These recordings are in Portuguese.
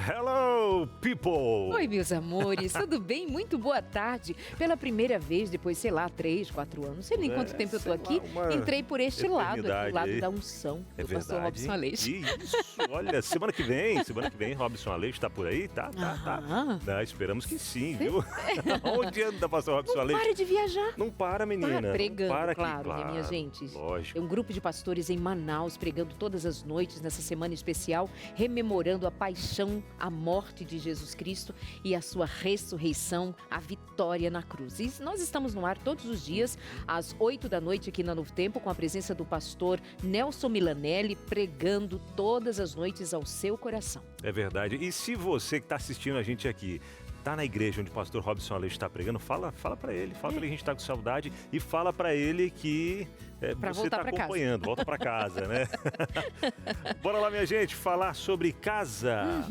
Hello, people! Oi, meus amores, tudo bem? Muito boa tarde. Pela primeira vez, depois, 3, 4 anos, não sei nem quanto tempo eu tô aqui, entrei por este lado, aqui, o lado da unção do pastor Robson Aleixo. Isso, olha, semana que vem, Robson Aleixo tá por aí, tá. Esperamos que sim, viu? Onde anda, pastor Robson Aleixo? Não para de viajar. Não para, menina. Tá pregando, não para claro, aqui, né, minha gente? Lógico. Tem um grupo de pastores em Manaus pregando todas as noites nessa semana especial, rememorando a paixão, a morte de Jesus Cristo e a sua ressurreição, a vitória na cruz. E nós estamos no ar todos os dias, às 8 da noite aqui na Novo Tempo, com a presença do pastor Nelson Milanelli, pregando todas as noites ao seu coração. É verdade. E se você que está assistindo a gente aqui tá na igreja onde o pastor Robson Aleixo está pregando, fala para ele, que a gente está com saudade e fala para ele que você está acompanhando, volta para casa, né? Bora lá, minha gente, falar sobre casa.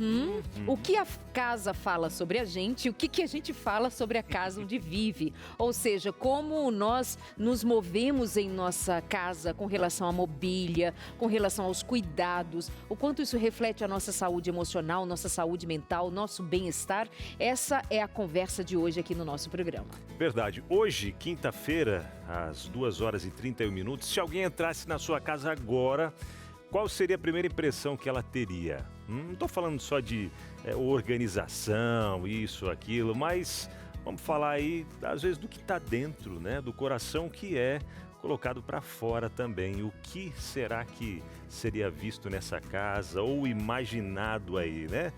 O que a casa fala sobre a gente, o que a gente fala sobre a casa onde vive. Ou seja, como nós nos movemos em nossa casa com relação à mobília, com relação aos cuidados, o quanto isso reflete a nossa saúde emocional, nossa saúde mental, nosso bem-estar. Essa é a conversa de hoje aqui no nosso programa. Verdade. Hoje, quinta-feira, às 2h31, se alguém entrasse na sua casa agora, qual seria a primeira impressão que ela teria? Não estou falando só de organização, isso, aquilo, mas vamos falar aí, às vezes, do que está dentro, né? Do coração que é colocado para fora também. O que será que seria visto nessa casa ou imaginado aí, né?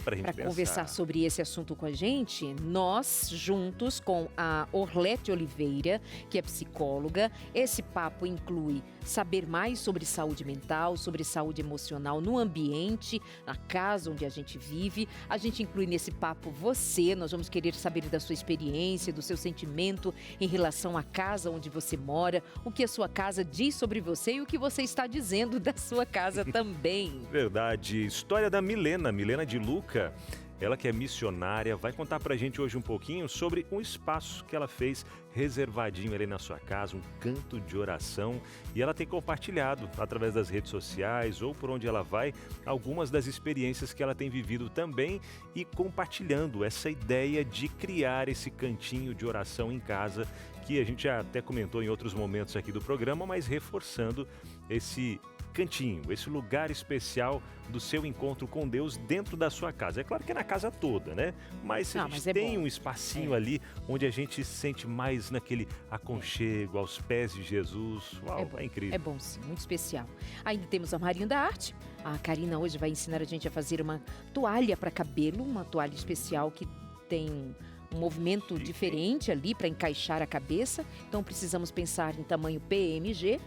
Para conversar sobre esse assunto com a gente, nós juntos com a Orlete Oliveira, que é psicóloga. Esse papo inclui saber mais sobre saúde mental, sobre saúde emocional no ambiente, na casa onde a gente vive. A gente inclui nesse papo você, nós vamos querer saber da sua experiência, do seu sentimento em relação à casa onde você mora, o que a sua casa diz sobre você e o que você está dizendo da sua casa também. Verdade. História da Milena de Luca. Ela que é missionária, vai contar pra gente hoje um pouquinho sobre um espaço que ela fez reservadinho ali na sua casa, um canto de oração. E ela tem compartilhado através das redes sociais ou por onde ela vai, algumas das experiências que ela tem vivido também e compartilhando essa ideia de criar esse cantinho de oração em casa, que a gente já até comentou em outros momentos aqui do programa, mas reforçando esse cantinho, esse lugar especial do seu encontro com Deus dentro da sua casa. É claro que é na casa toda, né? Mas a gente tem um espacinho ali onde a gente se sente mais naquele aconchego, aos pés de Jesus. Uau, é incrível. É bom sim, muito especial. Ainda temos a Marinha da Arte. A Karina hoje vai ensinar a gente a fazer uma toalha para cabelo, uma toalha especial que tem um movimento diferente ali para encaixar a cabeça. Então precisamos pensar em tamanho PMG.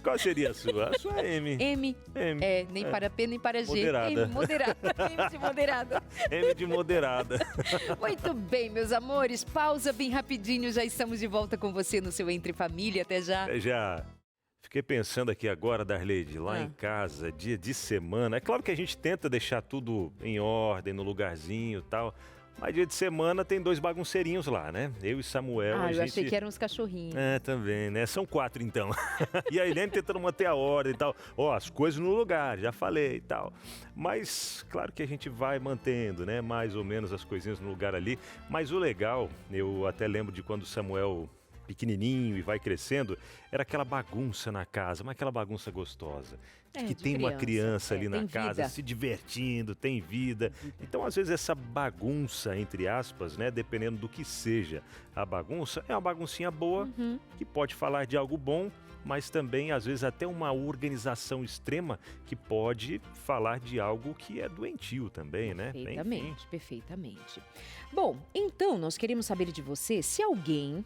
Qual seria a sua? A sua é M. M. Nem para P, nem para G. Moderada. M, moderada. M de moderada. M de moderada. Muito bem, meus amores. Pausa bem rapidinho. Já estamos de volta com você no seu Entre Família. Até já. Até já. Fiquei pensando aqui agora, Darleide, lá em casa, dia de semana. É claro que a gente tenta deixar tudo em ordem, no lugarzinho e tal. Mas dia de semana tem 2 bagunceirinhos lá, né? Eu e Samuel. Eu achei que eram uns cachorrinhos. Também, né? São 4 então. E a Helene tentando manter a ordem e tal. As coisas no lugar, já falei e tal. Mas, claro que a gente vai mantendo, né? Mais ou menos as coisinhas no lugar ali. Mas o legal, eu até lembro de quando o Samuel pequenininho e vai crescendo, era aquela bagunça na casa, mas aquela bagunça gostosa. Que tem uma criança ali na casa se divertindo, tem vida. Então, às vezes, essa bagunça, entre aspas, né, dependendo do que seja a bagunça, é uma baguncinha boa, que pode falar de algo bom, mas também, às vezes, até uma organização extrema que pode falar de algo que é doentio também, né? Perfeitamente. Bom, então, nós queremos saber de você, se alguém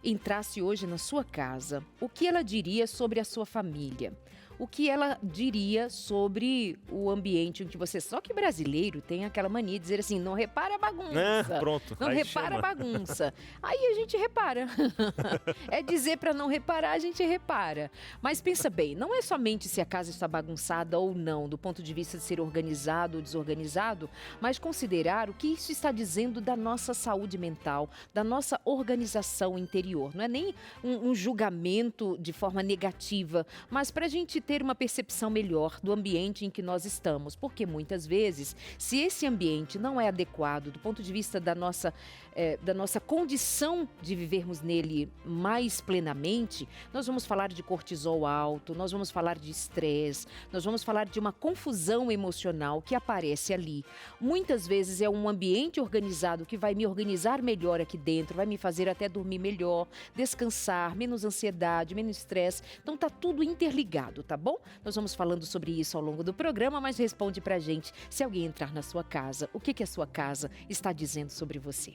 entrasse hoje na sua casa, o que ela diria sobre a sua família? O que ela diria sobre o ambiente em que você... Só que brasileiro tem aquela mania de dizer assim, não repara a bagunça. Pronto. Não repara a bagunça. Aí a gente repara. É dizer para não reparar, a gente repara. Mas pensa bem, não é somente se a casa está bagunçada ou não, do ponto de vista de ser organizado ou desorganizado, mas considerar o que isso está dizendo da nossa saúde mental, da nossa organização interior. Não é nem um julgamento de forma negativa, mas para a gente ter uma percepção melhor do ambiente em que nós estamos, porque muitas vezes, se esse ambiente não é adequado do ponto de vista da nossa condição de vivermos nele mais plenamente, nós vamos falar de cortisol alto, nós vamos falar de estresse, nós vamos falar de uma confusão emocional que aparece ali. Muitas vezes é um ambiente organizado que vai me organizar melhor aqui dentro, vai me fazer até dormir melhor, descansar, menos ansiedade, menos estresse. Então tá tudo interligado, tá bom? Nós vamos falando sobre isso ao longo do programa, mas responde pra gente, se alguém entrar na sua casa, o que a sua casa está dizendo sobre você?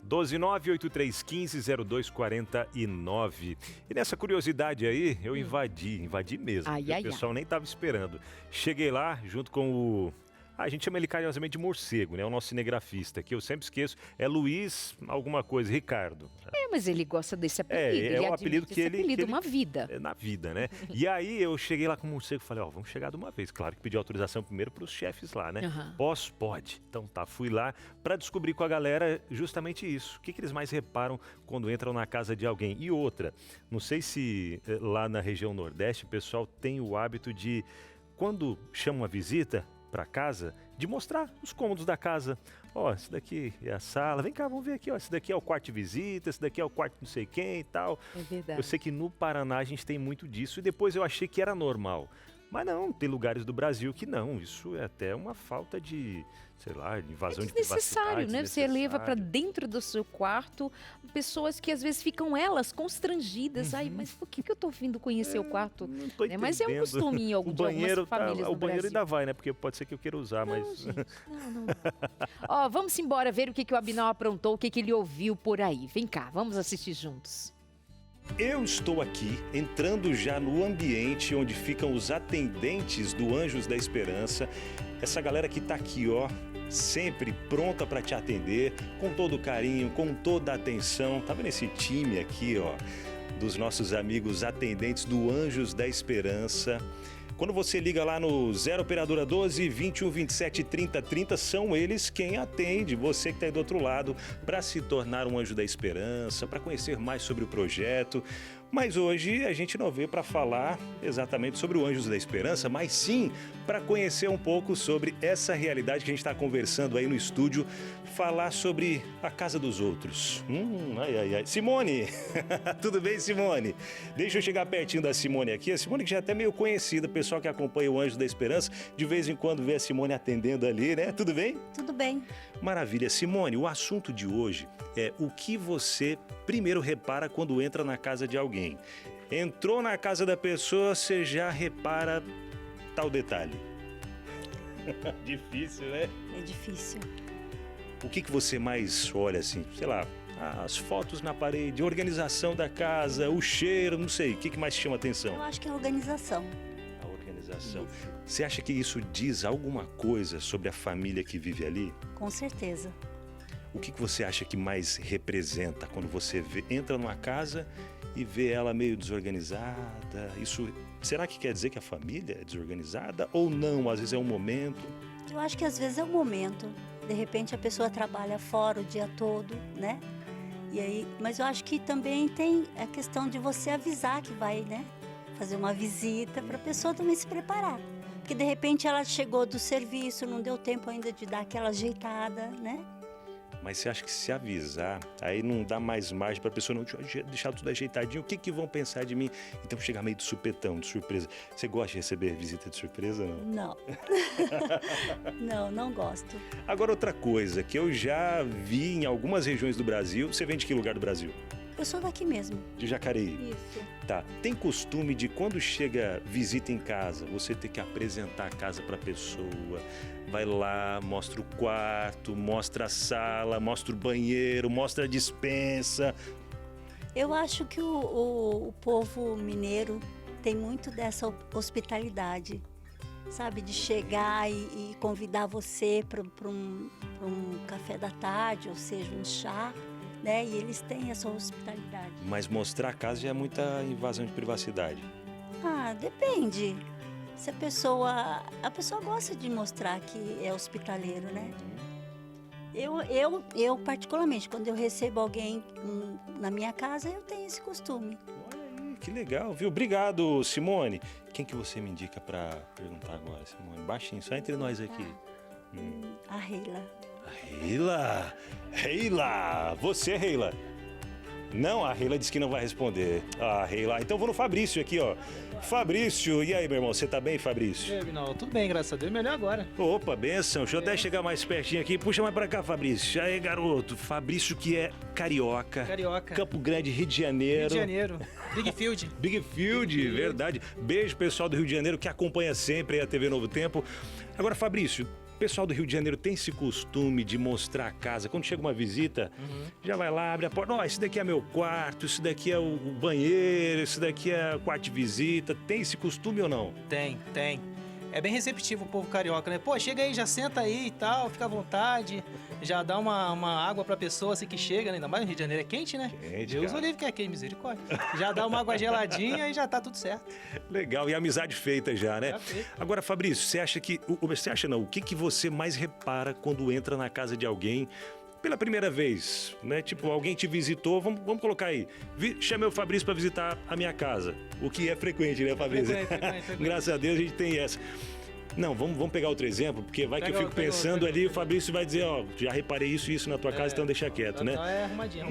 12983150249. E nessa curiosidade aí, eu invadi mesmo. O pessoal nem estava esperando. Cheguei lá junto com o... a gente chama ele carinhosamente de morcego, né? O nosso cinegrafista, que eu sempre esqueço, é Luiz alguma coisa, Ricardo. Mas ele gosta desse apelido. É o apelido que ele... uma vida. É na vida, né? E aí eu cheguei lá com o morcego e falei, vamos chegar de uma vez. Claro que pedi autorização primeiro para os chefes lá, né? Posso? Pode. Então tá, fui lá para descobrir com a galera justamente isso. O que eles mais reparam quando entram na casa de alguém? E outra, não sei se lá na região Nordeste o pessoal tem o hábito de, quando chama uma visita para casa, de mostrar os cômodos da casa. Esse daqui é a sala, vem cá, vamos ver aqui, esse daqui é o quarto de visita, esse daqui é o quarto de não sei quem e tal. É verdade. Eu sei que no Paraná a gente tem muito disso e depois eu achei que era normal. Mas não, tem lugares do Brasil que não, isso é até uma falta de, sei lá, de invasão de privacidade. Né? Você leva para dentro do seu quarto pessoas que às vezes ficam elas constrangidas. Ai, mas por que eu tô vindo conhecer o quarto? Não tô entendendo. Mas é um costume em algumas famílias do O banheiro Brasil. Ainda vai, né? Porque pode ser que eu queira usar, não, mas... Gente, não. Vamos embora ver o que o Abinal aprontou, o que ele ouviu por aí. Vem cá, vamos assistir juntos. Eu estou aqui, entrando já no ambiente onde ficam os atendentes do Anjos da Esperança. Essa galera que está aqui, sempre pronta para te atender, com todo carinho, com toda a atenção. Tá vendo esse time aqui, dos nossos amigos atendentes do Anjos da Esperança? Quando você liga lá no 0 operadora 12 21 27 30 30, são eles quem atende você que está aí do outro lado para se tornar um Anjo da Esperança, para conhecer mais sobre o projeto. Mas hoje a gente não veio para falar exatamente sobre o Anjos da Esperança, mas sim para conhecer um pouco sobre essa realidade que a gente está conversando aí no estúdio, falar sobre a casa dos outros. Ai. Simone, tudo bem, Simone? Deixa eu chegar pertinho da Simone aqui. A Simone que já é até meio conhecida, o pessoal que acompanha o Anjos da Esperança, de vez em quando vê a Simone atendendo ali, né? Tudo bem? Tudo bem. Maravilha. Simone, o assunto de hoje é o que você primeiro repara quando entra na casa de alguém. Entrou na casa da pessoa, você já repara tal detalhe. Difícil, né? É difícil. O que você mais olha assim? Sei lá, as fotos na parede, a organização da casa, o cheiro, não sei. O que mais chama atenção? Eu acho que é a organização. A organização. Você acha que isso diz alguma coisa sobre a família que vive ali? Com certeza. O que você acha que mais representa quando você entra numa casa e vê ela meio desorganizada? Isso, será que quer dizer que a família é desorganizada ou não? Às vezes é um momento. Eu acho que às vezes é um momento. De repente a pessoa trabalha fora o dia todo, né? E aí, mas eu acho que também tem a questão de você avisar que vai, né? Fazer uma visita para a pessoa também se preparar. Porque de repente ela chegou do serviço, não deu tempo ainda de dar aquela ajeitada, né? Mas você acha que se avisar, aí não dá mais margem para a pessoa não deixar tudo ajeitadinho? O que vão pensar de mim? Então chegar meio de supetão, de surpresa. Você gosta de receber visita de surpresa, não? Não. não gosto. Agora outra coisa que eu já vi em algumas regiões do Brasil. Você vem de que lugar do Brasil? Eu sou daqui mesmo. De Jacareí? Isso. Tá. Tem costume de quando chega visita em casa, você ter que apresentar a casa para a pessoa. Vai lá, mostra o quarto, mostra a sala, mostra o banheiro, mostra a despensa. Eu acho que o povo mineiro tem muito dessa hospitalidade, sabe? De chegar e convidar você para um café da tarde, ou seja, um chá, né? E eles têm essa hospitalidade. Mas mostrar a casa já é muita invasão de privacidade. Depende. Se a pessoa gosta de mostrar que é hospitaleiro, né? Eu particularmente, quando eu recebo alguém na minha casa, eu tenho esse costume. Olha aí, que legal, viu? Obrigado, Simone. quem que você me indica para perguntar agora, Simone? Baixinho, só entre nós aqui. A Reila. Reila! Reila! Você, Reila? Não, a Reila disse que não vai responder. Ah, Reila. Então vou no Fabrício aqui, ó. Fabrício, e aí, meu irmão? Você tá bem, Fabrício? E aí, Binal? Tudo bem, graças a Deus. Melhor agora. Opa, benção. Deixa eu até chegar mais pertinho aqui. Puxa mais pra cá, Fabrício. Aí, garoto. Fabrício que é carioca. Carioca. Campo Grande, Rio de Janeiro. Rio de Janeiro. Big Field. Big Field, verdade. Beijo, pessoal do Rio de Janeiro que acompanha sempre aí a TV Novo Tempo. Agora, Fabrício, o pessoal do Rio de Janeiro tem esse costume de mostrar a casa. Quando chega uma visita, já vai lá, abre a porta. Ó, esse daqui é meu quarto, esse daqui é o banheiro, esse daqui é o quarto de visita. Tem esse costume ou não? Tem. É bem receptivo o povo carioca, né? Pô, chega aí, já senta aí e tal, fica à vontade. Já dá uma água pra pessoa assim que chega, né? Ainda mais no Rio de Janeiro é quente, né? Quente, Deus o cara. livre que é quente, misericórdia. Já dá uma água geladinha e já tá tudo certo. Legal, e amizade feita já, né? Já feito. Agora, Fabrício, você acha que... Você acha não, o que você mais repara quando entra na casa de alguém pela primeira vez, né? Tipo, alguém te visitou, vamos colocar aí. Chamei o Fabrício para visitar a minha casa, o que é frequente, né, Fabrício? Frequente. Graças a Deus a gente tem essa. Não, vamos pegar outro exemplo, porque vai que eu fico pensando ali, o Fabrício vai dizer, ó, já reparei isso na tua casa, então deixa quieto, né? Então é arrumadinho.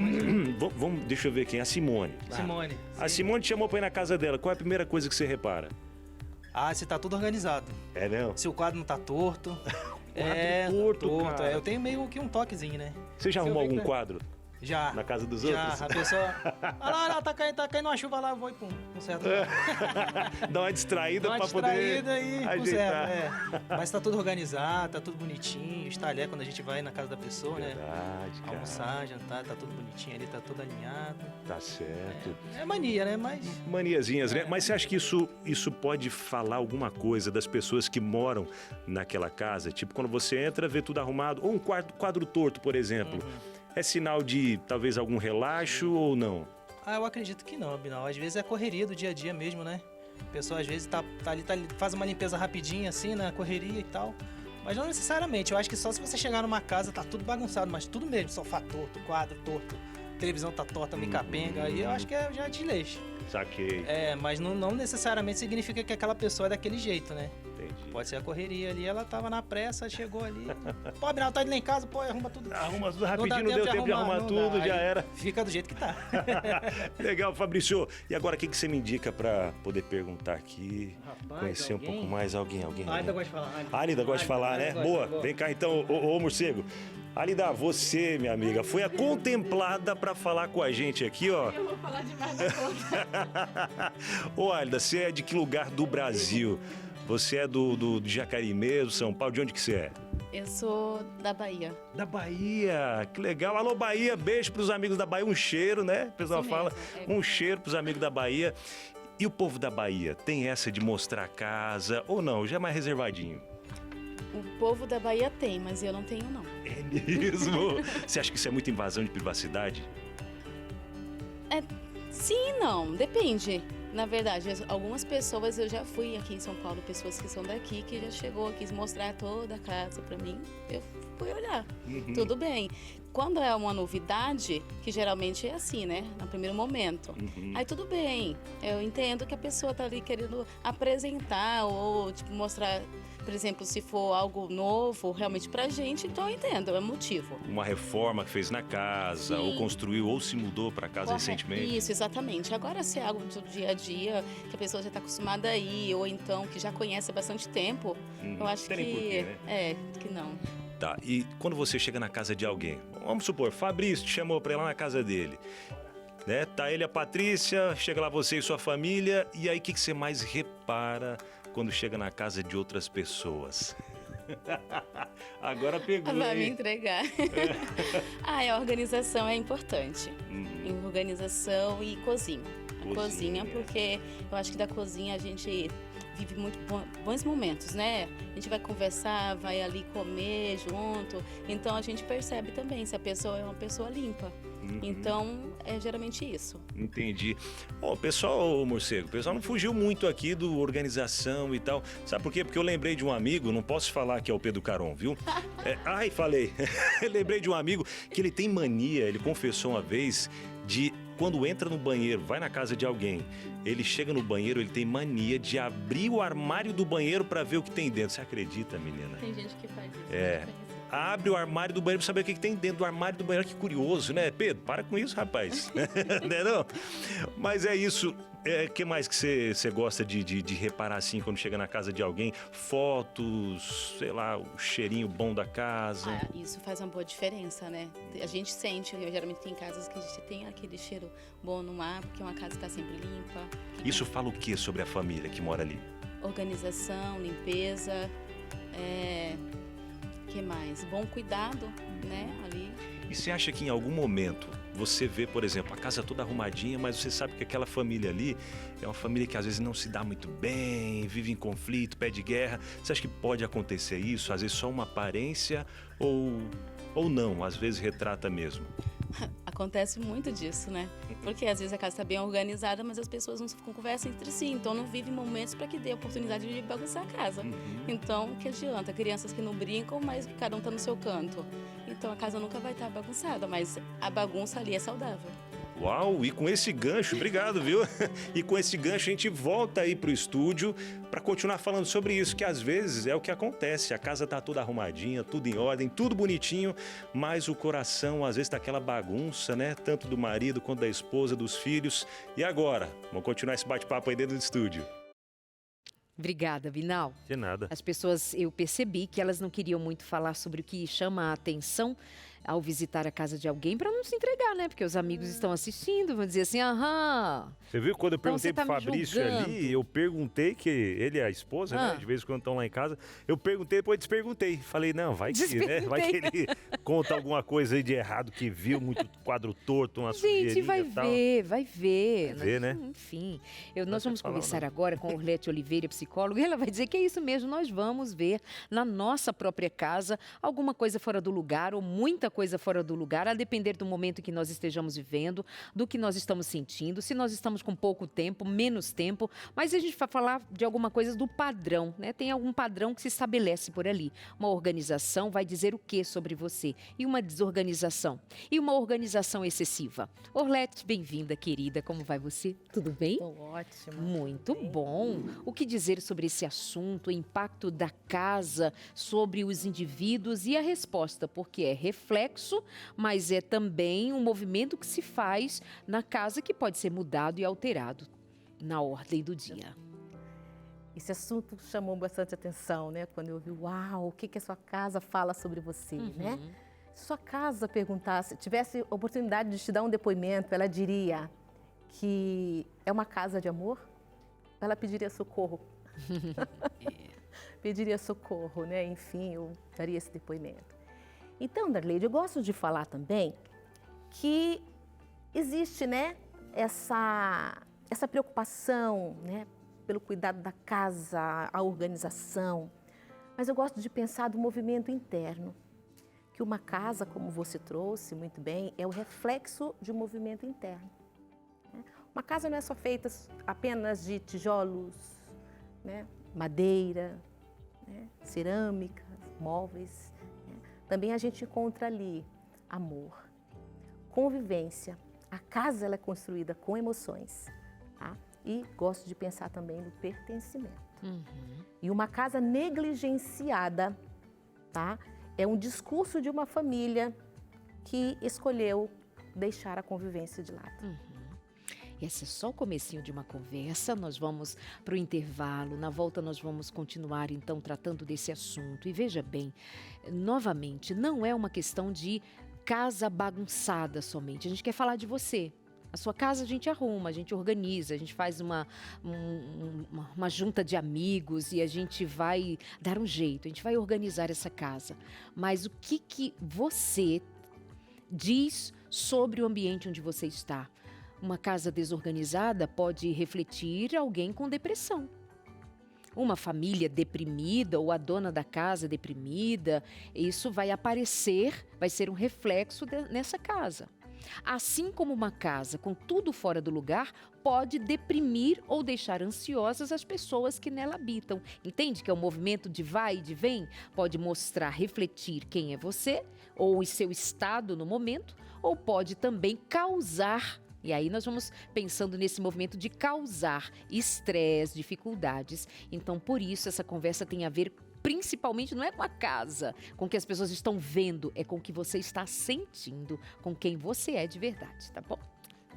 Deixa eu ver quem, a Simone. Simone. A Simone te chamou pra ir na casa dela, qual é a primeira coisa que você repara? Ah, se tá tudo organizado. É mesmo? Se o quadro não tá torto. torto, cara. Eu tenho meio que um toquezinho, né? Você já Se eu arrumou ver que algum quadro Já. na casa dos Já, outros? a pessoa... Ah lá, tá caindo uma chuva lá, eu vou e pum, conserto. Dá uma distraída Dá uma pra poder distraída e ajeitar. conserta, Mas tá tudo organizado, tá tudo bonitinho. Os talher, quando a gente vai na casa da pessoa, né? Verdade, cara. Almoçar, jantar, tá tudo bonitinho ali, tá tudo alinhado. Tá certo. É mania, né? Mas... Maniazinhas, né? Mas você acha que isso pode falar alguma coisa das pessoas que moram naquela casa? Tipo, quando você entra, vê tudo arrumado, ou um quadro torto, por exemplo. É sinal de, talvez, algum relaxo ou não? Ah, eu acredito que não, Binal. Às vezes é correria do dia a dia mesmo, né? A pessoa, às vezes, tá ali, faz uma limpeza rapidinha, assim, na correria e tal. Mas não necessariamente. Eu acho que só se você chegar numa casa, tá tudo bagunçado, mas tudo mesmo. Sofá torto, quadro torto, televisão tá torta, meio capenga. Aí eu acho que já é desleixo. Saquei. Mas não necessariamente significa que aquela pessoa é daquele jeito, né? Entendi. Pode ser a correria ali, ela tava na pressa, chegou ali. Pô, Binal, tá indo lá em casa, pô, arruma tudo. Arruma tudo Não dá rapidinho, não deu tempo de arrumar não tudo, dá. já Aí era. Fica do jeito que tá. Legal, Fabrício. E agora, o que você me indica pra poder perguntar aqui? Rapaz, Conhecer um pouco mais alguém. Ainda gosta de falar. Alida gosta de falar, né? Boa. Vem cá então, ô morcego. Alida, você, minha amiga, foi a contemplada pra falar com a gente aqui, ó. Eu vou falar demais da conta. Ô, Alida, você é de que lugar do Brasil? Você é do Jacareí mesmo, São Paulo? De onde que você é? Eu sou da Bahia. Da Bahia, que legal. Alô, Bahia, beijo pros amigos da Bahia, um cheiro, né? O pessoal Isso fala, mesmo, um cheiro pros amigos da Bahia. E o povo da Bahia, tem essa de mostrar a casa ou não? Já é mais reservadinho? O povo da Bahia tem, mas eu não tenho, não. É mesmo? Você acha que isso é muita invasão de privacidade? Sim e não, depende. Na verdade, algumas pessoas, eu já fui aqui em São Paulo, pessoas que são daqui, que já chegou, quis mostrar toda a casa pra mim. Eu fui olhar. Tudo bem. Quando é uma novidade, que geralmente é assim, né? No primeiro momento. Aí tudo bem. Eu entendo que a pessoa tá ali querendo apresentar ou tipo, mostrar, por exemplo, se for algo novo realmente pra gente, então eu entendo, é motivo. Uma reforma que fez na casa, Sim. ou construiu, ou se mudou para casa Correto. recentemente. Isso, exatamente. Agora, se é algo do dia a dia, que a pessoa já está acostumada a ir, ou então que já conhece há bastante tempo, eu acho Tem nem que porquê, né? que não. Tá, e quando você chega na casa de alguém, vamos supor, Fabrício te chamou para ir lá na casa dele, né? Tá ele e a Patrícia, chega lá você e sua família, e aí o que você mais repara quando chega na casa de outras pessoas? Agora pegou, Vai me hein? entregar. A organização é importante. Organização e cozinha. Cozinha, porque eu acho que da cozinha a gente vive muito bons momentos, né? A gente vai conversar, vai ali comer junto. Então a gente percebe também se a pessoa é uma pessoa limpa. Então é geralmente isso. Entendi. Ó, pessoal, morcego, o pessoal não fugiu muito aqui do organização e tal. Sabe por quê? Porque eu lembrei de um amigo, não posso falar que é o Pedro Caron, viu? Falei. Lembrei de um amigo que ele tem mania, ele confessou uma vez de quando entra no banheiro, vai na casa de alguém, ele chega no banheiro, ele tem mania de abrir o armário do banheiro para ver o que tem dentro. Você acredita, menina? Tem gente que faz isso. É. Abre o armário do banheiro para saber o que tem dentro do armário do banheiro. Que curioso, né? Pedro, para com isso, rapaz. Não é não? Mas é isso. O que mais que você gosta de reparar assim quando chega na casa de alguém? Fotos, sei lá, o cheirinho bom da casa. Isso faz uma boa diferença, né? A gente sente, geralmente tem casas que a gente tem aquele cheiro bom no ar, porque uma casa está sempre limpa. Isso fala o que sobre a família que mora ali? Organização, limpeza, que mais? Bom cuidado, né? Ali. E você acha que em algum momento você vê, por exemplo, a casa toda arrumadinha, mas você sabe que aquela família ali é uma família que às vezes não se dá muito bem, vive em conflito, pede guerra. Você acha que pode acontecer isso? Às vezes só uma aparência ou não? Às vezes retrata mesmo. Acontece muito disso, né? Porque às vezes a casa está bem organizada, mas as pessoas não conversam entre si, então não vivem momentos para que dê a oportunidade de bagunçar a casa. Então, o que adianta? Crianças que não brincam, mas cada um está no seu canto. Então a casa nunca vai estar bagunçada, mas a bagunça ali é saudável. Uau, e com esse gancho, obrigado, viu? E com esse gancho a gente volta aí pro estúdio para continuar falando sobre isso, que às vezes é o que acontece. A casa tá toda arrumadinha, tudo em ordem, tudo bonitinho, mas o coração às vezes tá aquela bagunça, né? Tanto do marido quanto da esposa, dos filhos. E agora? Vamos continuar esse bate-papo aí dentro do estúdio. Obrigada, Binal. De nada. As pessoas, eu percebi que elas não queriam muito falar sobre o que chama a atenção ao visitar a casa de alguém para não se entregar, né? Porque os amigos estão assistindo, vão dizer assim, aham. Você viu quando eu Então perguntei você tá pro me Fabrício julgando. ali, eu perguntei que ele e a esposa, né? De vez em quando estão lá em casa, eu perguntei, depois desperguntei. Falei, não, vai que, né? Vai que ele conta alguma coisa aí de errado que viu, muito quadro torto, uma sujeirinha Gente, vai e tal. ver, vai ver. Vai ver, né? Enfim, nós vamos falar, conversar não. agora com a Orlete Oliveira, psicóloga, e ela vai dizer que é isso mesmo, nós vamos ver na nossa própria casa alguma coisa fora do lugar ou muita coisa fora do lugar, a depender do momento que nós estejamos vivendo, do que nós estamos sentindo, se nós estamos com pouco tempo, menos tempo, mas a gente vai falar de alguma coisa do padrão, né? Tem algum padrão que se estabelece por ali. Uma organização vai dizer o que sobre você? E uma desorganização? E uma organização excessiva? Orlete, bem-vinda, querida. Como vai você? Tudo bem? Tô ótima. Muito bom. O que dizer sobre esse assunto, o impacto da casa sobre os indivíduos e a resposta, porque é reflexo, mas é também um movimento que se faz na casa que pode ser mudado e alterado na ordem do dia. Esse assunto chamou bastante atenção, né? Quando eu vi, uau, o que a sua casa fala sobre você, né? Se sua casa perguntasse, tivesse oportunidade de te dar um depoimento, ela diria que é uma casa de amor? Ela pediria socorro. Pediria socorro, né? Enfim, eu daria esse depoimento. Então, Darleide, eu gosto de falar também que existe, né, essa preocupação, né, pelo cuidado da casa, a organização. Mas eu gosto de pensar do movimento interno, que uma casa, como você trouxe muito bem, é o reflexo de um movimento interno. Uma casa não é só feita apenas de tijolos, né, madeira, né, cerâmica, móveis. Né. Também a gente encontra ali amor, convivência. A casa ela é construída com emoções, tá? E gosto de pensar também no pertencimento. E uma casa negligenciada, tá? É um discurso de uma família que escolheu deixar a convivência de lado. Esse é só o comecinho de uma conversa, nós vamos para o intervalo, na volta nós vamos continuar então tratando desse assunto. E veja bem, novamente, não é uma questão de casa bagunçada somente, a gente quer falar de você. A sua casa a gente arruma, a gente organiza, a gente faz uma junta de amigos e a gente vai dar um jeito, a gente vai organizar essa casa. Mas o que você diz sobre o ambiente onde você está? Uma casa desorganizada pode refletir alguém com depressão. Uma família deprimida ou a dona da casa deprimida, isso vai aparecer, vai ser um reflexo nessa casa. Assim como uma casa com tudo fora do lugar pode deprimir ou deixar ansiosas as pessoas que nela habitam. Entende que é um movimento de vai e de vem? Pode mostrar, refletir quem é você ou o seu estado no momento, ou pode também causar E aí nós vamos pensando nesse movimento de causar estresse, dificuldades. Então, por isso, essa conversa tem a ver principalmente, não é com a casa, com o que as pessoas estão vendo, é com o que você está sentindo, com quem você é de verdade, tá bom?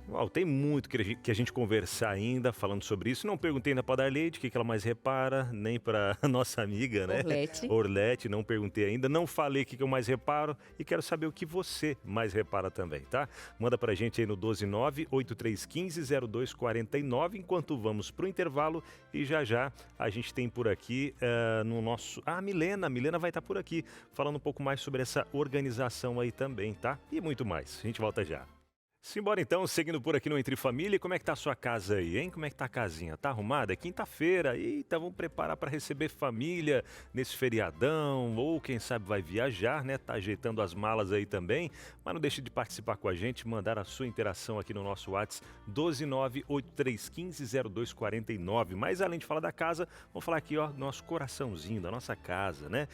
Uau, tem muito que a gente conversar ainda falando sobre isso. Não perguntei ainda para a Darleide o que ela mais repara, nem para a nossa amiga, né? Orlete, não perguntei ainda. Não falei o que eu mais reparo e quero saber o que você mais repara também, tá? Manda pra gente aí no 129-8315-0249, enquanto vamos pro intervalo e já a gente tem por aqui no nosso... a Milena vai estar por aqui falando um pouco mais sobre essa organização aí também, tá? E muito mais. A gente volta já. Simbora então, seguindo por aqui no Entre Família, como é que tá a sua casa aí, hein? Como é que tá a casinha? Tá arrumada? É quinta-feira, eita, vamos preparar para receber família nesse feriadão, ou quem sabe vai viajar, né? Tá ajeitando as malas aí também, mas não deixe de participar com a gente, mandar a sua interação aqui no nosso WhatsApp, 129-8315-0249. Mas além de falar da casa, vamos falar aqui, ó, do nosso coraçãozinho, da nossa casa, né?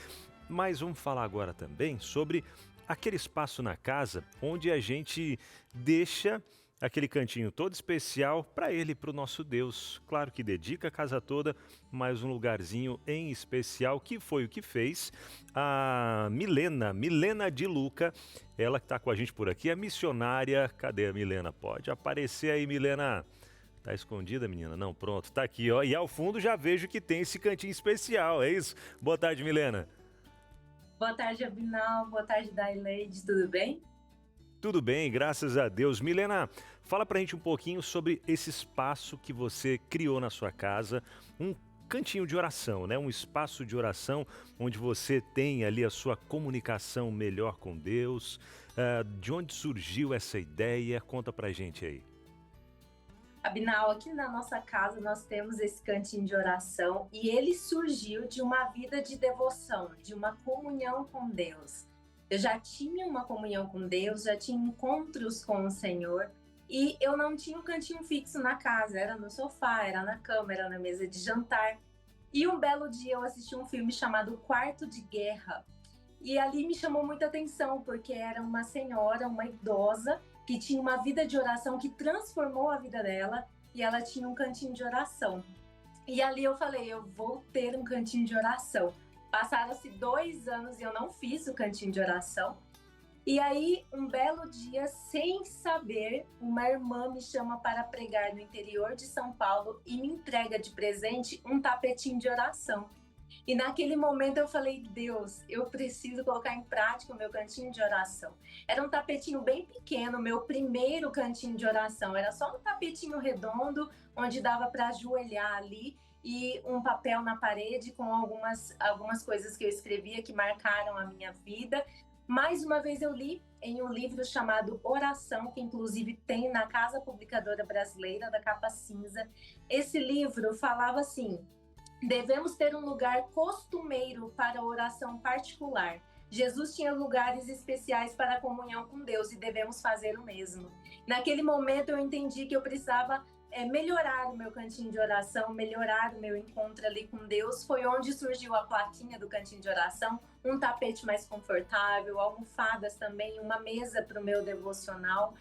Mas vamos falar agora também sobre aquele espaço na casa onde a gente deixa aquele cantinho todo especial para ele, para o nosso Deus. Claro que dedica a casa toda, mas um lugarzinho em especial, que foi o que fez a Milena de Luca, ela que está com a gente por aqui, a missionária. Cadê a Milena? Pode aparecer aí, Milena. Tá escondida, menina? Não, pronto, tá aqui, ó. E ao fundo já vejo que tem esse cantinho especial, é isso? Boa tarde, Milena. Boa tarde, Abinal. Boa tarde, Darleide. Tudo bem? Tudo bem, graças a Deus. Milena, fala pra gente um pouquinho sobre esse espaço que você criou na sua casa, um cantinho de oração, né? Um espaço de oração onde você tem ali a sua comunicação melhor com Deus. De onde surgiu essa ideia? Conta pra gente aí. Abinal, aqui na nossa casa nós temos esse cantinho de oração e ele surgiu de uma vida de devoção, de uma comunhão com Deus. Eu já tinha uma comunhão com Deus, já tinha encontros com o Senhor e eu não tinha um cantinho fixo na casa, era no sofá, era na cama, era na mesa de jantar. E um belo dia eu assisti um filme chamado Quarto de Guerra e ali me chamou muita atenção porque era uma senhora, uma idosa, que tinha uma vida de oração que transformou a vida dela e ela tinha um cantinho de oração. E ali eu falei, eu vou ter um cantinho de oração. Passaram-se 2 anos e eu não fiz o cantinho de oração. E aí, um belo dia, sem saber, uma irmã me chama para pregar no interior de São Paulo e me entrega de presente um tapetinho de oração. E naquele momento eu falei, Deus, eu preciso colocar em prática o meu cantinho de oração. Era um tapetinho bem pequeno, meu primeiro cantinho de oração. Era só um tapetinho redondo, onde dava para ajoelhar ali e um papel na parede com algumas coisas que eu escrevia que marcaram a minha vida. Mais uma vez eu li em um livro chamado Oração, que inclusive tem na Casa Publicadora Brasileira, da capa cinza. Esse livro falava assim: devemos ter um lugar costumeiro para a oração particular. Jesus tinha lugares especiais para a comunhão com Deus e devemos fazer o mesmo. Naquele momento eu entendi que eu precisava melhorar o meu cantinho de oração, melhorar o meu encontro ali com Deus. Foi onde surgiu a plaquinha do cantinho de oração, um tapete mais confortável, almofadas também, uma mesa para o meu devocional.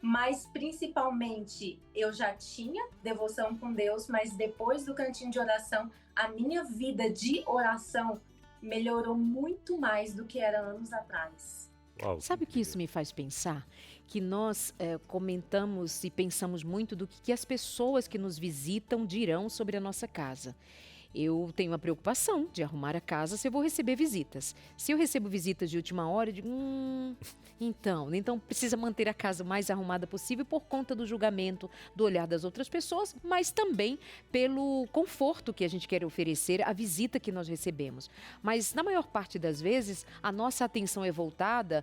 Mas principalmente eu já tinha devoção com Deus, mas depois do cantinho de oração, a minha vida de oração melhorou muito mais do que era anos atrás. Uau, Sabe o que isso me faz pensar? Que nós comentamos e pensamos muito do que as pessoas que nos visitam dirão sobre a nossa casa. Eu tenho a preocupação de arrumar a casa se eu vou receber visitas. Se eu recebo visitas de última hora, eu digo, então precisa manter a casa o mais arrumada possível por conta do julgamento, do olhar das outras pessoas, mas também pelo conforto que a gente quer oferecer à visita que nós recebemos. Mas na maior parte das vezes, a nossa atenção é voltada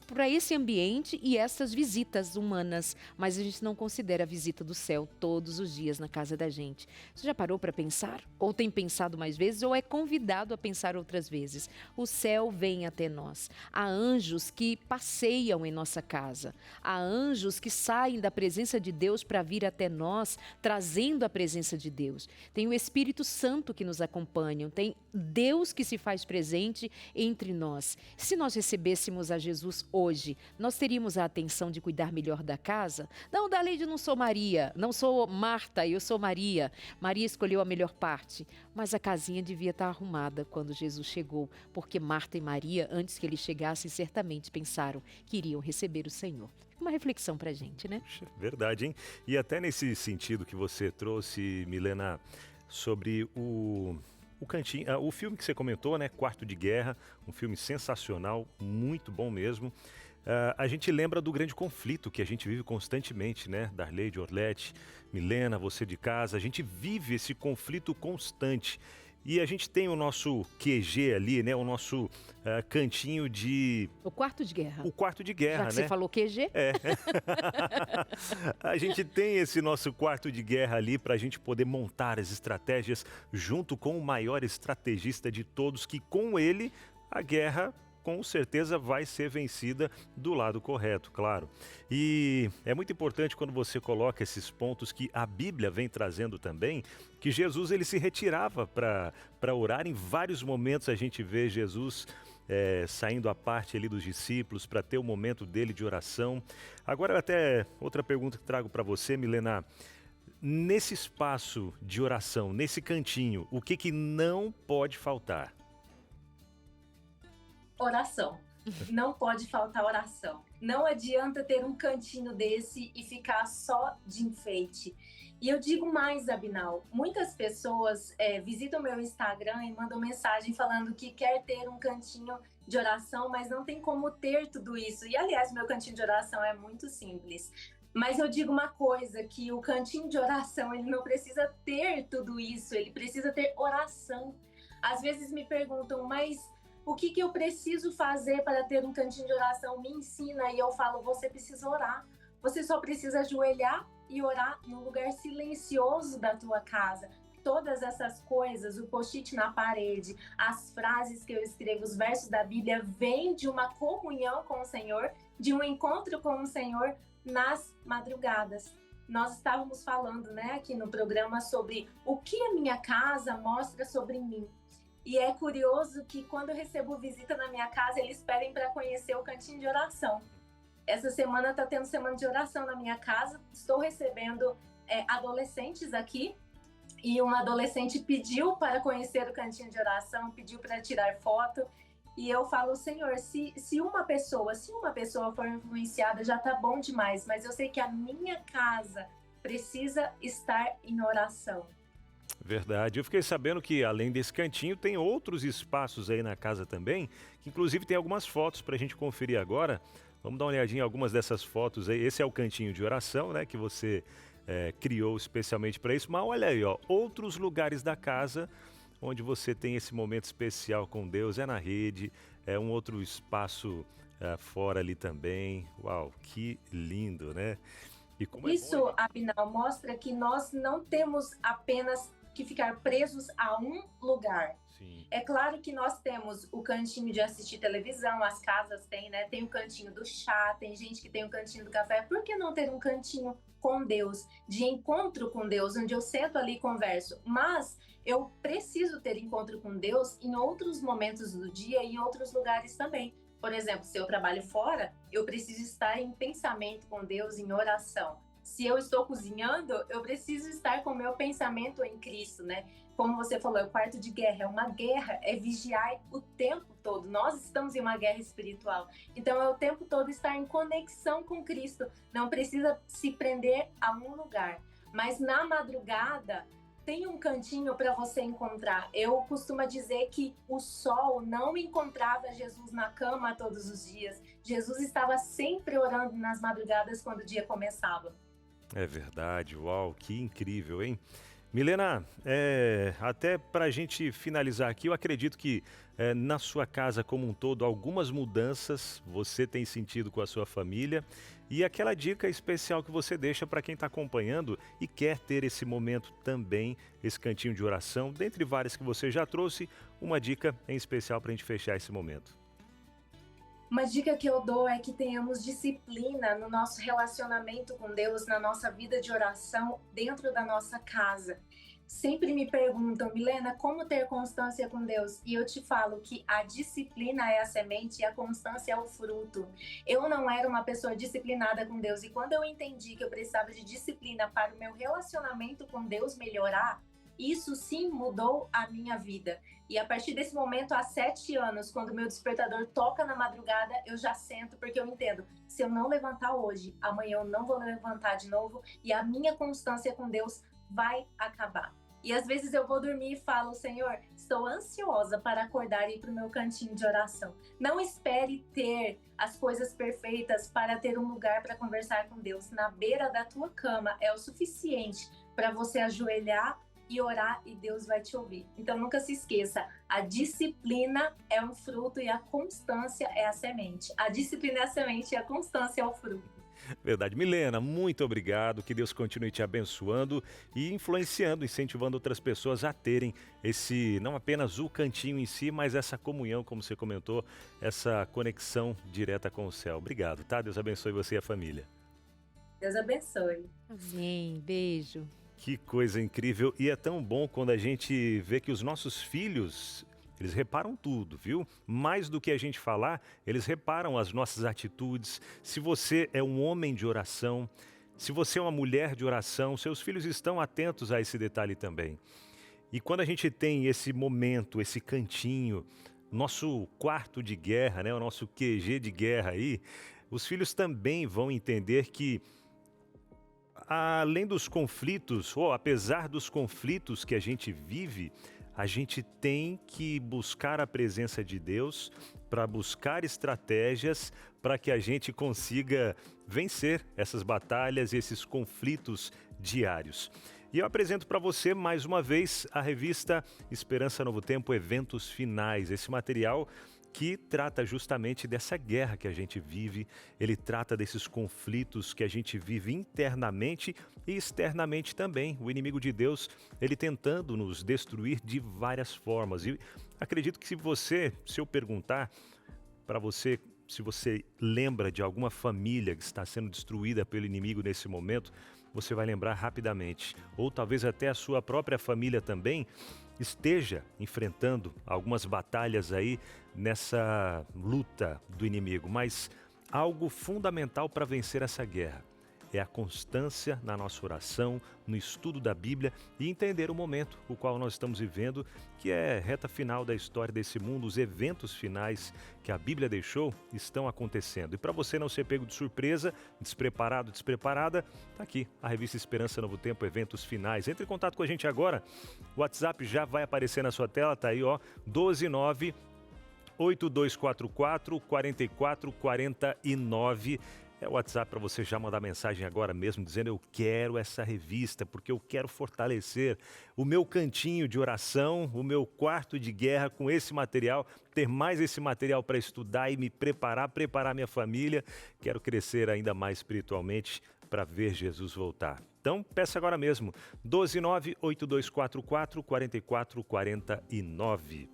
para esse ambiente e essas visitas humanas, mas a gente não considera a visita do céu todos os dias na casa da gente. Você já parou para pensar? Ou ou tem pensado mais vezes, ou é convidado a pensar outras vezes. O céu vem até nós. Há anjos que passeiam em nossa casa. Há anjos que saem da presença de Deus para vir até nós, trazendo a presença de Deus. Tem o Espírito Santo que nos acompanha, tem Deus que se faz presente entre nós. Se nós recebêssemos a Jesus hoje, nós teríamos a atenção de cuidar melhor da casa? Não, Darleide, não sou Maria, não sou Marta, eu sou Maria. Maria escolheu a melhor parte, mas a casinha devia estar arrumada quando Jesus chegou, porque Marta e Maria, antes que ele chegasse, certamente pensaram que iriam receber o Senhor. Uma reflexão pra gente, né? Verdade, hein? E até nesse sentido que você trouxe, Milena, sobre o cantinho, o filme que você comentou, né? Quarto de Guerra, um filme sensacional, muito bom mesmo. A gente lembra do grande conflito que a gente vive constantemente, né? Darleide, Orlete, Milena, você de casa, a gente vive esse conflito constante. E a gente tem o nosso QG ali, né? O nosso cantinho de... O quarto de guerra. O quarto de guerra, Já que né? você falou QG. É. A gente tem esse nosso quarto de guerra ali para a gente poder montar as estratégias junto com o maior estrategista de todos, que com ele a guerra com certeza vai ser vencida do lado correto, claro. E é muito importante quando você coloca esses pontos que a Bíblia vem trazendo também, que Jesus ele se retirava para orar. Em vários momentos a gente vê Jesus saindo à parte ali dos discípulos para ter o momento dele de oração. Agora até outra pergunta que trago para você, Milena. Nesse espaço de oração, nesse cantinho, o que não pode faltar? Oração. Não pode faltar oração. Não adianta ter um cantinho desse e ficar só de enfeite. E eu digo mais, Abinal, muitas pessoas visitam meu Instagram e mandam mensagem falando que quer ter um cantinho de oração, mas não tem como ter tudo isso. E, aliás, meu cantinho de oração é muito simples. Mas eu digo uma coisa, que o cantinho de oração, ele não precisa ter tudo isso, ele precisa ter oração. Às vezes me perguntam, mas o que eu preciso fazer para ter um cantinho de oração? Me ensina. E eu falo, você precisa orar. Você só precisa ajoelhar e orar no lugar silencioso da tua casa. Todas essas coisas, o post-it na parede, as frases que eu escrevo, os versos da Bíblia, vêm de uma comunhão com o Senhor, de um encontro com o Senhor nas madrugadas. Nós estávamos falando, né, aqui no programa sobre o que a minha casa mostra sobre mim. E é curioso que quando eu recebo visita na minha casa, eles pedem para conhecer o cantinho de oração. Essa semana está tendo semana de oração na minha casa. Estou recebendo adolescentes aqui. E uma adolescente pediu para conhecer o cantinho de oração, pediu para tirar foto. E eu falo, Senhor, se uma pessoa for influenciada, já está bom demais. Mas eu sei que a minha casa precisa estar em oração. Verdade. Eu fiquei sabendo que, além desse cantinho, tem outros espaços aí na casa também, que inclusive tem algumas fotos para a gente conferir agora. Vamos dar uma olhadinha em algumas dessas fotos aí. Esse é o cantinho de oração, né, que você criou especialmente para isso. Mas olha aí, ó, outros lugares da casa onde você tem esse momento especial com Deus. É na rede, é um outro espaço fora ali também. Uau, que lindo, né? E como isso, Abinal, mostra que nós não temos apenas que ficar presos a um lugar. Sim. É claro que nós temos o cantinho de assistir televisão, as casas têm, né? Tem o cantinho do chá, tem gente que tem o cantinho do café. Por que não ter um cantinho com Deus, de encontro com Deus, onde eu sento ali e converso? Mas eu preciso ter encontro com Deus em outros momentos do dia e em outros lugares também. Por exemplo, se eu trabalho fora, eu preciso estar em pensamento com Deus, em oração. Se eu estou cozinhando, eu preciso estar com o meu pensamento em Cristo, né? Como você falou, é o quarto de guerra, é uma guerra, é vigiar o tempo todo. Nós estamos em uma guerra espiritual. Então, é o tempo todo estar em conexão com Cristo. Não precisa se prender a um lugar. Mas na madrugada, tem um cantinho para você encontrar. Eu costumo dizer que o sol não encontrava Jesus na cama todos os dias. Jesus estava sempre orando nas madrugadas quando o dia começava. É verdade, uau, que incrível, hein? Milena, até para a gente finalizar aqui, eu acredito que na sua casa como um todo, algumas mudanças você tem sentido com a sua família e aquela dica especial que você deixa para quem está acompanhando e quer ter esse momento também, esse cantinho de oração, dentre várias que você já trouxe, uma dica em especial para a gente fechar esse momento. Uma dica que eu dou é que tenhamos disciplina no nosso relacionamento com Deus, na nossa vida de oração dentro da nossa casa. Sempre me perguntam, Milena, como ter constância com Deus? E eu te falo que a disciplina é a semente e a constância é o fruto. Eu não era uma pessoa disciplinada com Deus e quando eu entendi que eu precisava de disciplina para o meu relacionamento com Deus melhorar, isso sim mudou a minha vida. E a partir desse momento, há 7 anos, quando o meu despertador toca na madrugada, eu já sento, porque eu entendo, se eu não levantar hoje, amanhã eu não vou levantar de novo e a minha constância com Deus vai acabar. E às vezes eu vou dormir e falo, Senhor, estou ansiosa para acordar e ir para o meu cantinho de oração. Não espere ter as coisas perfeitas para ter um lugar para conversar com Deus. Na beira da tua cama é o suficiente para você ajoelhar e orar e Deus vai te ouvir. Então nunca se esqueça, a disciplina é um fruto e a constância é a semente. A disciplina é a semente e a constância é o fruto. Verdade. Milena, muito obrigado, que Deus continue te abençoando e influenciando, incentivando outras pessoas a terem esse, não apenas o cantinho em si, mas essa comunhão, como você comentou, essa conexão direta com o céu. Obrigado, tá? Deus abençoe você e a família. Deus abençoe. Amém. Beijo. Que coisa incrível, e é tão bom quando a gente vê que os nossos filhos, eles reparam tudo, viu? Mais do que a gente falar, eles reparam as nossas atitudes. Se você é um homem de oração, se você é uma mulher de oração, seus filhos estão atentos a esse detalhe também. E quando a gente tem esse momento, esse cantinho, nosso quarto de guerra, né? O nosso QG de guerra aí, os filhos também vão entender que além dos conflitos, ou apesar dos conflitos que a gente vive, a gente tem que buscar a presença de Deus para buscar estratégias para que a gente consiga vencer essas batalhas e esses conflitos diários. E eu apresento para você mais uma vez a revista Esperança Novo Tempo Eventos Finais. Esse material que trata justamente dessa guerra que a gente vive, ele trata desses conflitos que a gente vive internamente e externamente também. O inimigo de Deus, ele tentando nos destruir de várias formas. E acredito que se eu perguntar para você, se você lembra de alguma família que está sendo destruída pelo inimigo nesse momento, você vai lembrar rapidamente. Ou talvez até a sua própria família também esteja enfrentando algumas batalhas aí nessa luta do inimigo. Mas algo fundamental para vencer essa guerra é a constância na nossa oração, no estudo da Bíblia e entender o momento o qual nós estamos vivendo, que é reta final da história desse mundo. Os eventos finais que a Bíblia deixou estão acontecendo. E para você não ser pego de surpresa, despreparado, despreparada, tá aqui a revista Esperança Novo Tempo, Eventos Finais. Entre em contato com a gente agora. O WhatsApp já vai aparecer na sua tela, tá aí, ó, 129 8244 4449. É o WhatsApp para você já mandar mensagem agora mesmo, dizendo eu quero essa revista, porque eu quero fortalecer o meu cantinho de oração, o meu quarto de guerra com esse material, ter mais esse material para estudar e me preparar minha família. Quero crescer ainda mais espiritualmente para ver Jesus voltar. Então, peça agora mesmo, 1298244 4449.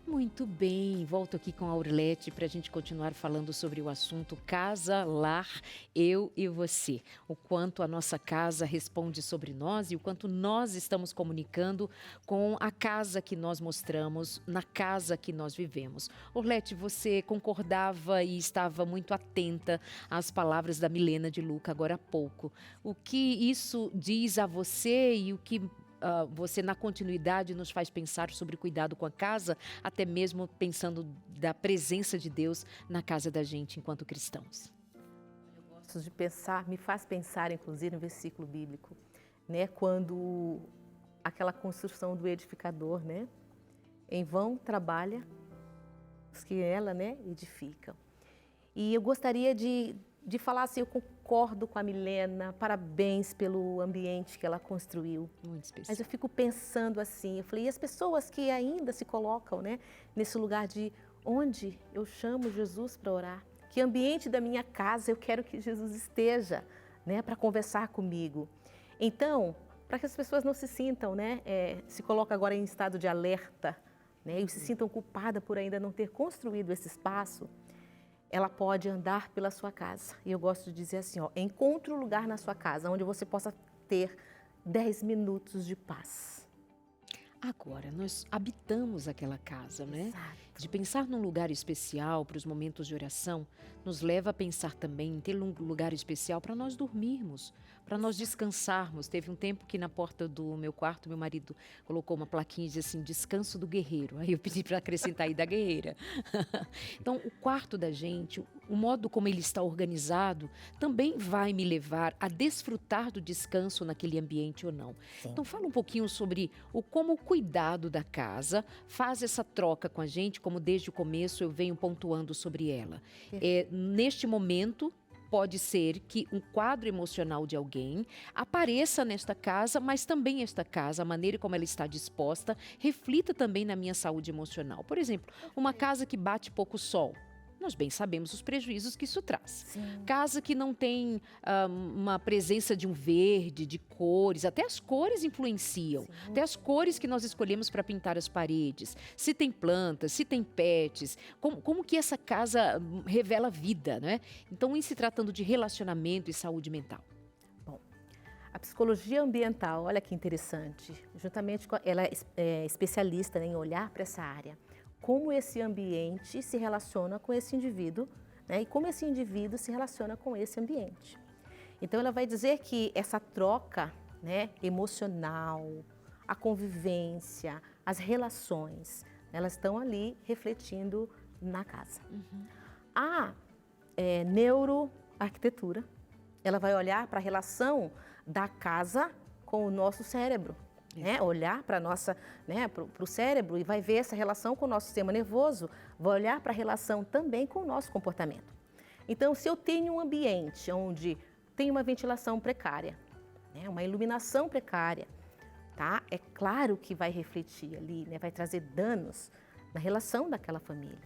Muito bem, volto aqui com a Aurelete para a gente continuar falando sobre o assunto casa, lar, eu e você. O quanto a nossa casa responde sobre nós e o quanto nós estamos comunicando com a casa que nós mostramos, na casa que nós vivemos. Aurelete, você concordava e estava muito atenta às palavras da Milena de Luca agora há pouco. O que isso diz a você e o que você na continuidade nos faz pensar sobre cuidado com a casa, até mesmo pensando da presença de Deus na casa da gente enquanto cristãos? Eu gosto de pensar, me faz pensar inclusive no versículo bíblico, né? Quando aquela construção do edificador, né? Em vão trabalha os que ela, né, edificam. E eu gostaria de falar assim, eu concordo com a Milena, parabéns pelo ambiente que ela construiu. Muito especial. Mas eu fico pensando assim, eu falei, e as pessoas que ainda se colocam, né, nesse lugar de onde eu chamo Jesus para orar? Que ambiente da minha casa eu quero que Jesus esteja, né, para conversar comigo? Então, para que as pessoas não se sintam, né, se colocam agora em estado de alerta, né, e se sintam culpadas por ainda não ter construído esse espaço, ela pode andar pela sua casa. E eu gosto de dizer assim, ó, encontre um lugar na sua casa onde você possa ter 10 minutos de paz. Agora, nós habitamos aquela casa, né? Exato. De pensar num lugar especial para os momentos de oração, nos leva a pensar também em ter um lugar especial para nós dormirmos, para nós descansarmos. Teve um tempo que na porta do meu quarto, meu marido colocou uma plaquinha e dizia assim, descanso do guerreiro. Aí eu pedi para acrescentar aí da guerreira. Então, o quarto da gente, o modo como ele está organizado, também vai me levar a desfrutar do descanso naquele ambiente ou não. Sim. Então, fala um pouquinho sobre como o cuidado da casa faz essa troca com a gente, como desde o começo eu venho pontuando sobre ela. Neste momento, pode ser que um quadro emocional de alguém apareça nesta casa, mas também esta casa, a maneira como ela está disposta, reflita também na minha saúde emocional. Por exemplo, uma casa que bate pouco sol. Nós bem sabemos os prejuízos que isso traz. Sim. Casa que não tem uma presença de um verde, de cores, até as cores influenciam. Sim. Até as cores que nós escolhemos para pintar as paredes. Se tem plantas, se tem pets, como que essa casa revela vida, né? Então, em se tratando de relacionamento e saúde mental. Bom, a psicologia ambiental, olha que interessante, juntamente com ela é especialista, né, em olhar para essa área. Como esse ambiente se relaciona com esse indivíduo, né, e como esse indivíduo se relaciona com esse ambiente. Então, ela vai dizer que essa troca, né, emocional, a convivência, as relações, elas estão ali refletindo na casa. Uhum. A neuroarquitetura, ela vai olhar para a relação da casa com o nosso cérebro. Né? Olhar para nossa, né, para o cérebro e vai ver essa relação com o nosso sistema nervoso, vai olhar para a relação também com o nosso comportamento. Então, se eu tenho um ambiente onde tem uma ventilação precária, né, uma iluminação precária, tá? É claro que vai refletir ali, né, vai trazer danos na relação daquela família.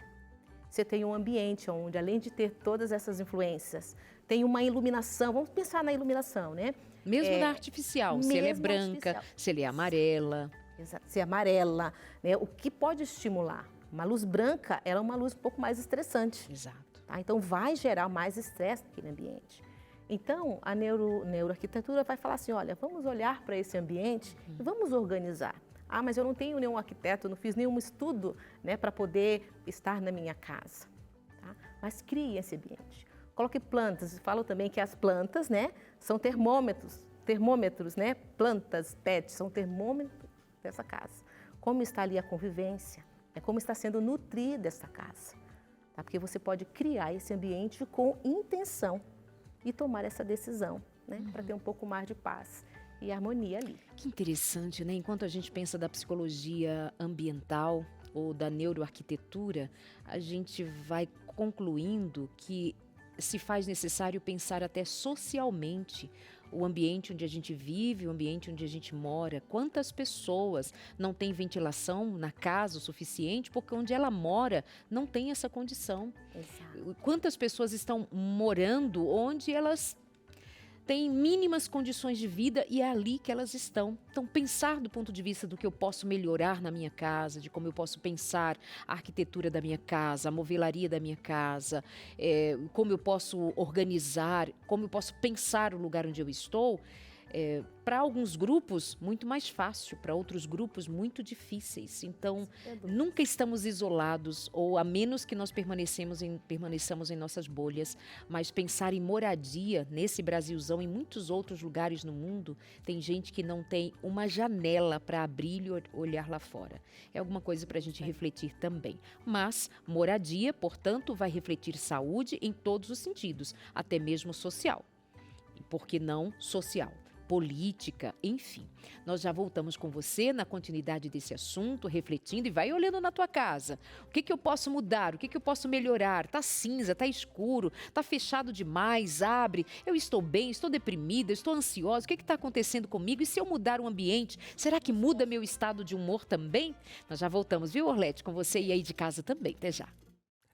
Se eu tenho um ambiente onde, além de ter todas essas influências, tem uma iluminação, vamos pensar na iluminação, né? Mesmo na artificial, se ela é mesmo branca, artificial. se ela é amarela. Exato, se é amarela, né? O que pode estimular? Uma luz branca, ela é uma luz um pouco mais estressante. Exato. Tá? Então, vai gerar mais estresse naquele ambiente. Então, a neuroarquitetura vai falar assim, olha, vamos olhar para esse ambiente e vamos organizar. Ah, mas eu não tenho nenhum arquiteto, não fiz nenhum estudo, né, para poder estar na minha casa. Tá? Mas crie esse ambiente. Coloque plantas. Falo também que as plantas, né, são termômetros, né? Plantas, pets, são termômetros dessa casa. Como está ali a convivência, como está sendo nutrida essa casa. Tá? Porque você pode criar esse ambiente com intenção e tomar essa decisão, né? Para ter um pouco mais de paz e harmonia ali. Que interessante, né? Enquanto a gente pensa da psicologia ambiental ou da neuroarquitetura, a gente vai concluindo que se faz necessário pensar até socialmente o ambiente onde a gente vive, o ambiente onde a gente mora. Quantas pessoas não têm ventilação na casa o suficiente porque onde ela mora não tem essa condição? Exato. Quantas pessoas estão morando onde elas têm mínimas condições de vida e é ali que elas estão. Então, pensar do ponto de vista do que eu posso melhorar na minha casa, de como eu posso pensar a arquitetura da minha casa, a movelaria da minha casa, como eu posso organizar, como eu posso pensar o lugar onde eu estou, para alguns grupos, muito mais fácil, para outros grupos, muito difíceis. Então, nunca estamos isolados, ou a menos que nós permaneçamos em nossas bolhas, mas pensar em moradia nesse Brasilzão, em muitos outros lugares no mundo, tem gente que não tem uma janela para abrir e olhar lá fora. É alguma coisa para a gente refletir também. Mas moradia, portanto, vai refletir saúde em todos os sentidos, até mesmo social. E por que não social? política, enfim. Nós já voltamos com você na continuidade desse assunto, refletindo, e vai olhando na tua casa. O que eu posso mudar? O que eu posso melhorar? Tá cinza, tá escuro, tá fechado demais, abre. Eu estou bem, estou deprimida, estou ansiosa. O que está acontecendo comigo? E se eu mudar o ambiente, será que muda meu estado de humor também? Nós já voltamos, viu, Orlete? Com você e aí de casa também. Até já.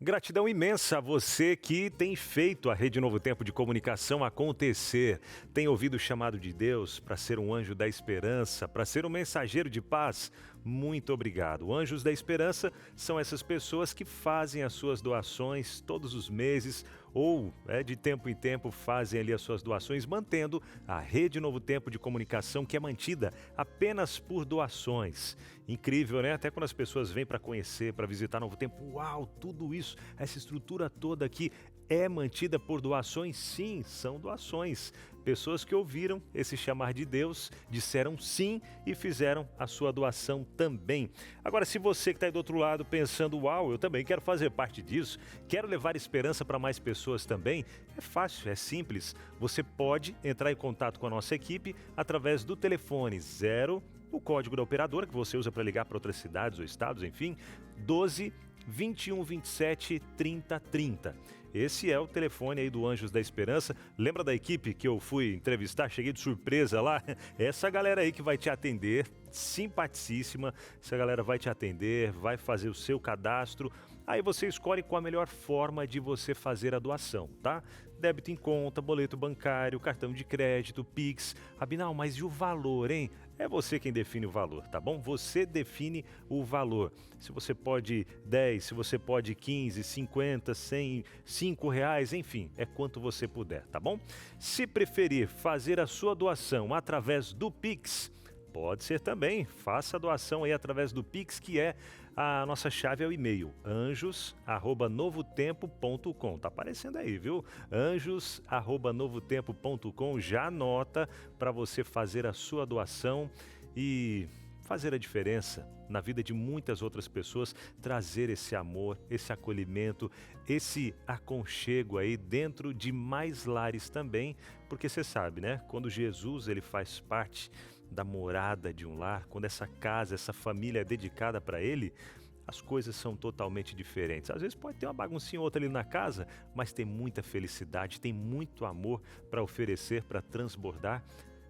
Gratidão imensa a você que tem feito a Rede Novo Tempo de Comunicação acontecer. Tem ouvido o chamado de Deus para ser um anjo da esperança, para ser um mensageiro de paz. Muito obrigado. Anjos da Esperança são essas pessoas que fazem as suas doações todos os meses ou de tempo em tempo fazem ali as suas doações, mantendo a Rede Novo Tempo de Comunicação, que é mantida apenas por doações. Incrível, né? Até quando as pessoas vêm para conhecer, para visitar Novo Tempo, uau, tudo isso, essa estrutura toda aqui é mantida por doações? Sim, são doações. Pessoas que ouviram esse chamar de Deus, disseram sim e fizeram a sua doação também. Agora, se você que está aí do outro lado pensando, uau, eu também quero fazer parte disso, quero levar esperança para mais pessoas também, é fácil, é simples. Você pode entrar em contato com a nossa equipe através do telefone 0, o código da operadora que você usa para ligar para outras cidades ou estados, enfim, 12 21 27 30 30. Esse é o telefone aí do Anjos da Esperança. Lembra da equipe que eu fui entrevistar? Cheguei de surpresa lá. Essa galera aí que vai te atender, simpaticíssima. Essa galera vai te atender, vai fazer o seu cadastro. Aí você escolhe qual a melhor forma de você fazer a doação, tá? Débito em conta, boleto bancário, cartão de crédito, Pix. Abinal, mas e o valor, hein? É você quem define o valor, tá bom? Você define o valor. Se você pode 10, se você pode 15, 50, 100, R$5, enfim, é quanto você puder, tá bom? Se preferir fazer a sua doação através do Pix, pode ser também. Faça a doação aí através do Pix, que é a nossa chave, é o e-mail anjos@novotempo.com. Tá aparecendo aí, viu? anjos@novotempo.com. Já anota para você fazer a sua doação e fazer a diferença na vida de muitas outras pessoas, trazer esse amor, esse acolhimento, esse aconchego aí dentro de mais lares também, porque você sabe, né? Quando Jesus ele faz parte da morada de um lar, quando essa casa, essa família é dedicada para ele, as coisas são totalmente diferentes. Às vezes pode ter uma baguncinha ou outra ali na casa, mas tem muita felicidade, tem muito amor para oferecer, para transbordar.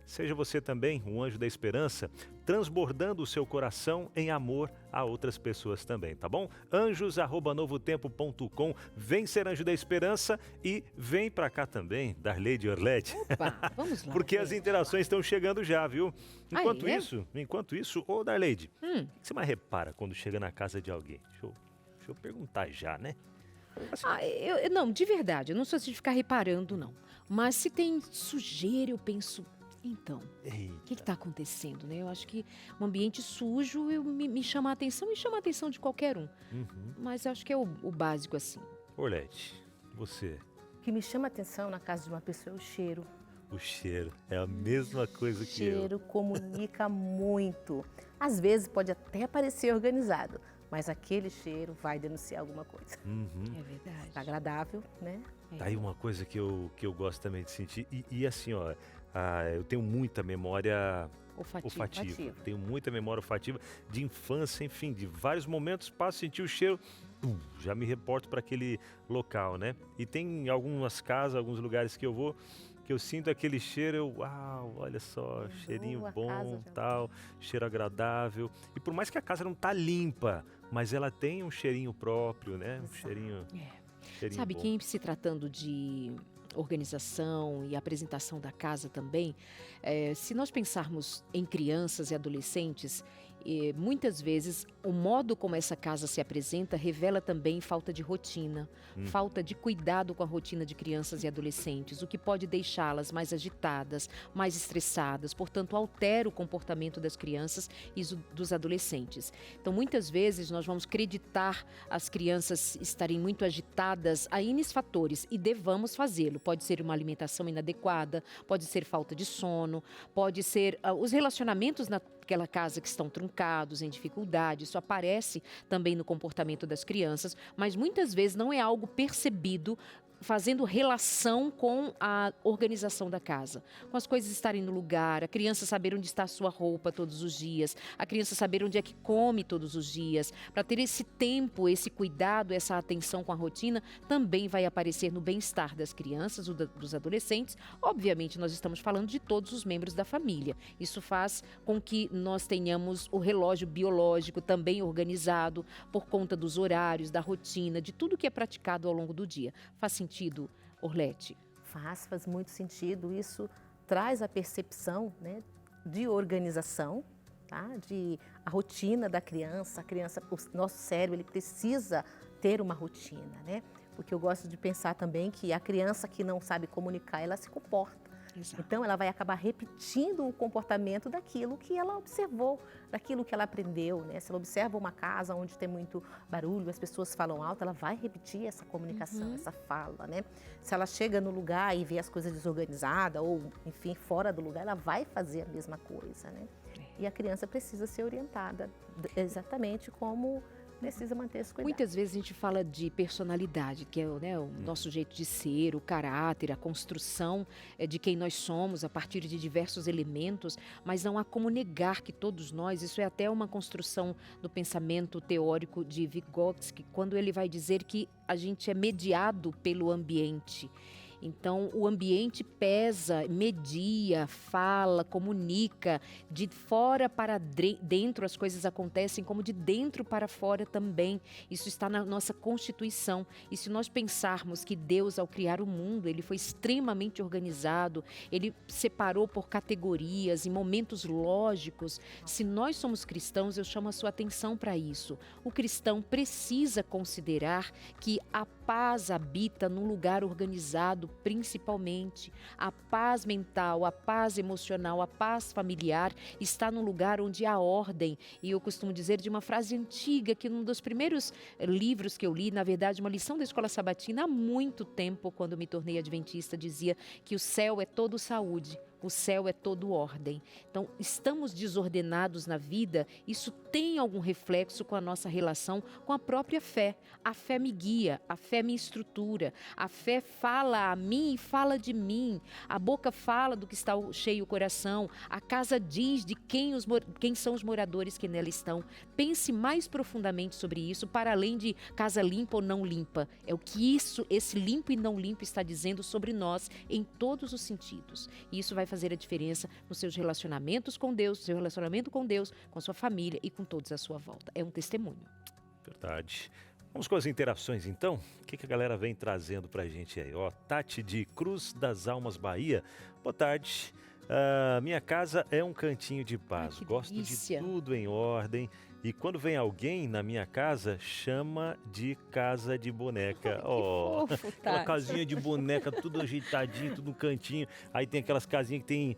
Seja você também um anjo da esperança, transbordando o seu coração em amor a outras pessoas também, tá bom? anjos@novotempo.com. Vem ser anjo da esperança e vem pra cá também, Darleide e Orlete. Opa, vamos lá. Porque as interações estão chegando já, viu? Enquanto é? isso, ô Darleide, o que você mais repara quando chega na casa de alguém? Deixa eu perguntar já, né? Assim, Não, de verdade, eu não sou assim de ficar reparando, não. Mas se tem sujeira, eu penso... Então, o que está acontecendo, né? Eu acho que um ambiente sujo me chama a atenção e chama a atenção de qualquer um. Mas acho que é o básico assim. Orlete, você? O que me chama a atenção na casa de uma pessoa é o cheiro. O cheiro é a mesma coisa que eu. O cheiro comunica muito. Às vezes pode até parecer organizado, mas aquele cheiro vai denunciar alguma coisa. É verdade. Tá agradável, né? Tá aí uma coisa que eu gosto também de sentir. E assim, ó, eu tenho muita memória olfativa. Tenho muita memória olfativa de infância, enfim, de vários momentos, passo a sentir o cheiro, já me reporto para aquele local, né? E tem algumas casas, alguns lugares que eu vou, que eu sinto aquele cheiro, uau, olha só, cheirinho bom, tal, cheiro agradável. E por mais que a casa não tá limpa, mas ela tem um cheirinho próprio, né? Um cheirinho Sabe, bom. quem se tratando de organização e apresentação da casa também, se nós pensarmos em crianças e adolescentes, muitas vezes o modo como essa casa se apresenta revela também falta de rotina, falta de cuidado com a rotina de crianças e adolescentes, o que pode deixá-las mais agitadas, mais estressadas, portanto altera o comportamento das crianças e dos adolescentes. Então muitas vezes nós vamos acreditar as crianças estarem muito agitadas a N fatores e devamos fazê-lo. Pode ser uma alimentação inadequada, pode ser falta de sono, pode ser os relacionamentos naquela casa que estão truncados, em dificuldade. Isso aparece também no comportamento das crianças, mas muitas vezes não é algo percebido fazendo relação com a organização da casa, com as coisas estarem no lugar, a criança saber onde está a sua roupa todos os dias, a criança saber onde é que come todos os dias, para ter esse tempo, esse cuidado, essa atenção com a rotina, também vai aparecer no bem-estar das crianças, dos adolescentes. Obviamente, nós estamos falando de todos os membros da família. Isso faz com que nós tenhamos o relógio biológico também organizado por conta dos horários, da rotina, de tudo que é praticado ao longo do dia. Faz sentido, Orlete? Faz muito sentido. Isso traz a percepção, né, de organização, tá? De a rotina da criança. O nosso cérebro, ele precisa ter uma rotina, né? Porque eu gosto de pensar também que a criança que não sabe comunicar, ela se comporta. Exato. Então, ela vai acabar repetindo o comportamento daquilo que ela observou, daquilo que ela aprendeu, né? Se ela observa uma casa onde tem muito barulho, as pessoas falam alto, ela vai repetir essa comunicação, essa fala, né? Se ela chega no lugar e vê as coisas desorganizadas ou, enfim, fora do lugar, ela vai fazer a mesma coisa, né? E a criança precisa ser orientada exatamente como precisa manter esse cuidado. Muitas vezes a gente fala de personalidade, que é, né, o nosso jeito de ser, o caráter, a construção de quem nós somos a partir de diversos elementos, mas não há como negar que todos nós, isso é até uma construção do pensamento teórico de Vygotsky, quando ele vai dizer que a gente é mediado pelo ambiente. Então, o ambiente pesa, media, fala, comunica. De fora para dentro as coisas acontecem, como de dentro para fora também. Isso está na nossa Constituição. E se nós pensarmos que Deus, ao criar o mundo, ele foi extremamente organizado, ele separou por categorias e momentos lógicos. Se nós somos cristãos, eu chamo a sua atenção para isso. O cristão precisa considerar que a paz habita num lugar organizado, principalmente. A paz mental, a paz emocional, a paz familiar está num lugar onde há ordem. E eu costumo dizer de uma frase antiga que num dos primeiros livros que eu li, na verdade uma lição da Escola Sabatina há muito tempo, quando me tornei adventista, dizia que o céu é todo saúde. O céu é todo ordem. Então, estamos desordenados na vida, isso tem algum reflexo com a nossa relação com a própria fé. A fé me guia, a fé me estrutura, a fé fala a mim e fala de mim. A boca fala do que está cheio o coração, a casa diz de quem são os moradores que nela estão. Pense mais profundamente sobre isso, para além de casa limpa ou não limpa. É o que esse limpo e não limpo está dizendo sobre nós em todos os sentidos. E isso vai fazer a diferença nos seus relacionamentos com Deus, seu relacionamento com Deus, com sua família e com todos à sua volta. É um testemunho. Verdade. Vamos com as interações, então? O que a galera vem trazendo pra gente aí? Ó, Tati de Cruz das Almas, Bahia. Boa tarde. Minha casa é um cantinho de paz. Ai, gosto delícia. de tudo em ordem. E quando vem alguém na minha casa, chama de casa de boneca. Ó, fofo, aquela Tati. casinha de boneca, tudo ajeitadinho, tudo no cantinho. Aí tem aquelas casinhas que tem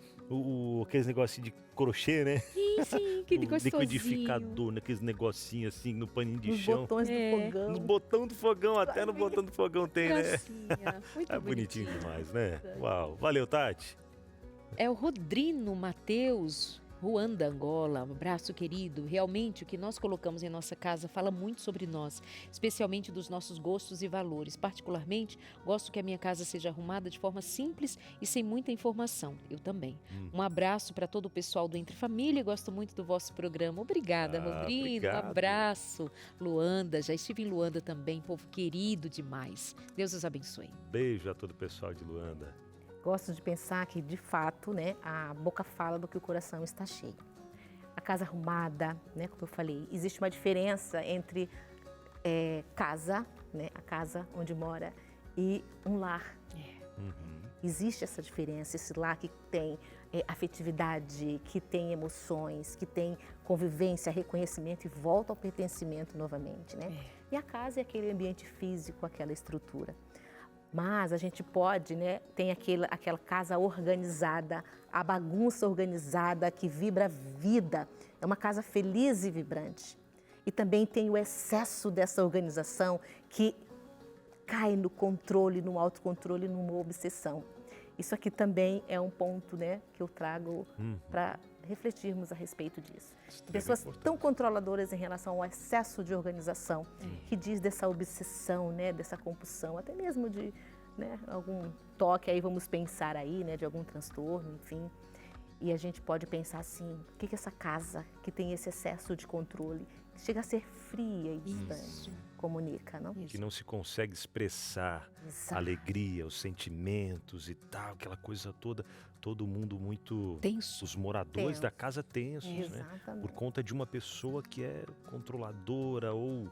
aqueles negocinhos de crochê, né? Sim, aquele O gostosinho. liquidificador, naqueles negocinhos assim, no paninho de Nos chão. botões do fogão. Nos botão do fogão, até no botão do fogão tem, né? Gracinha, muito É bonitinho demais, né? Uau. Valeu, Tati. É o Rodrino Mateus, Ruanda, Angola. Um abraço, querido. Realmente, o que nós colocamos em nossa casa fala muito sobre nós, especialmente dos nossos gostos e valores. Particularmente, gosto que a minha casa seja arrumada de forma simples e sem muita informação. Eu também. Um abraço para todo o pessoal do Entre Família. Gosto muito do vosso programa. Obrigada, Rodrino. Obrigado. Um abraço. Luanda, já estive em Luanda também. Povo querido demais. Deus os abençoe. Beijo a todo o pessoal de Luanda. Gosto de pensar que, de fato, né, a boca fala do que o coração está cheio. A casa arrumada, né, como eu falei, existe uma diferença entre casa, né, a casa onde mora, e um lar. Existe essa diferença, esse lar que tem afetividade, que tem emoções, que tem convivência, reconhecimento e volta ao pertencimento novamente, né? E a casa é aquele ambiente físico, aquela estrutura. Mas a gente pode, né, tem aquela casa organizada, a bagunça organizada que vibra a vida. É uma casa feliz e vibrante. E também tem o excesso dessa organização que cai no controle, no autocontrole, numa obsessão. Isso aqui também é um ponto, né, que eu trago para refletirmos a respeito disso. Pessoas tão controladoras em relação ao excesso de organização, que diz dessa obsessão, né, dessa compulsão, até mesmo de né, algum toque aí, vamos pensar aí, né, de algum transtorno, enfim. E a gente pode pensar assim, o que essa casa que tem esse excesso de controle, que chega a ser fria e distante, comunica, não? Que não se consegue expressar a Exato. alegria, os sentimentos e tal, aquela coisa toda, todo mundo muito... Tenso. Os moradores da casa tensos, né? Exatamente. Por conta de uma pessoa que é controladora ou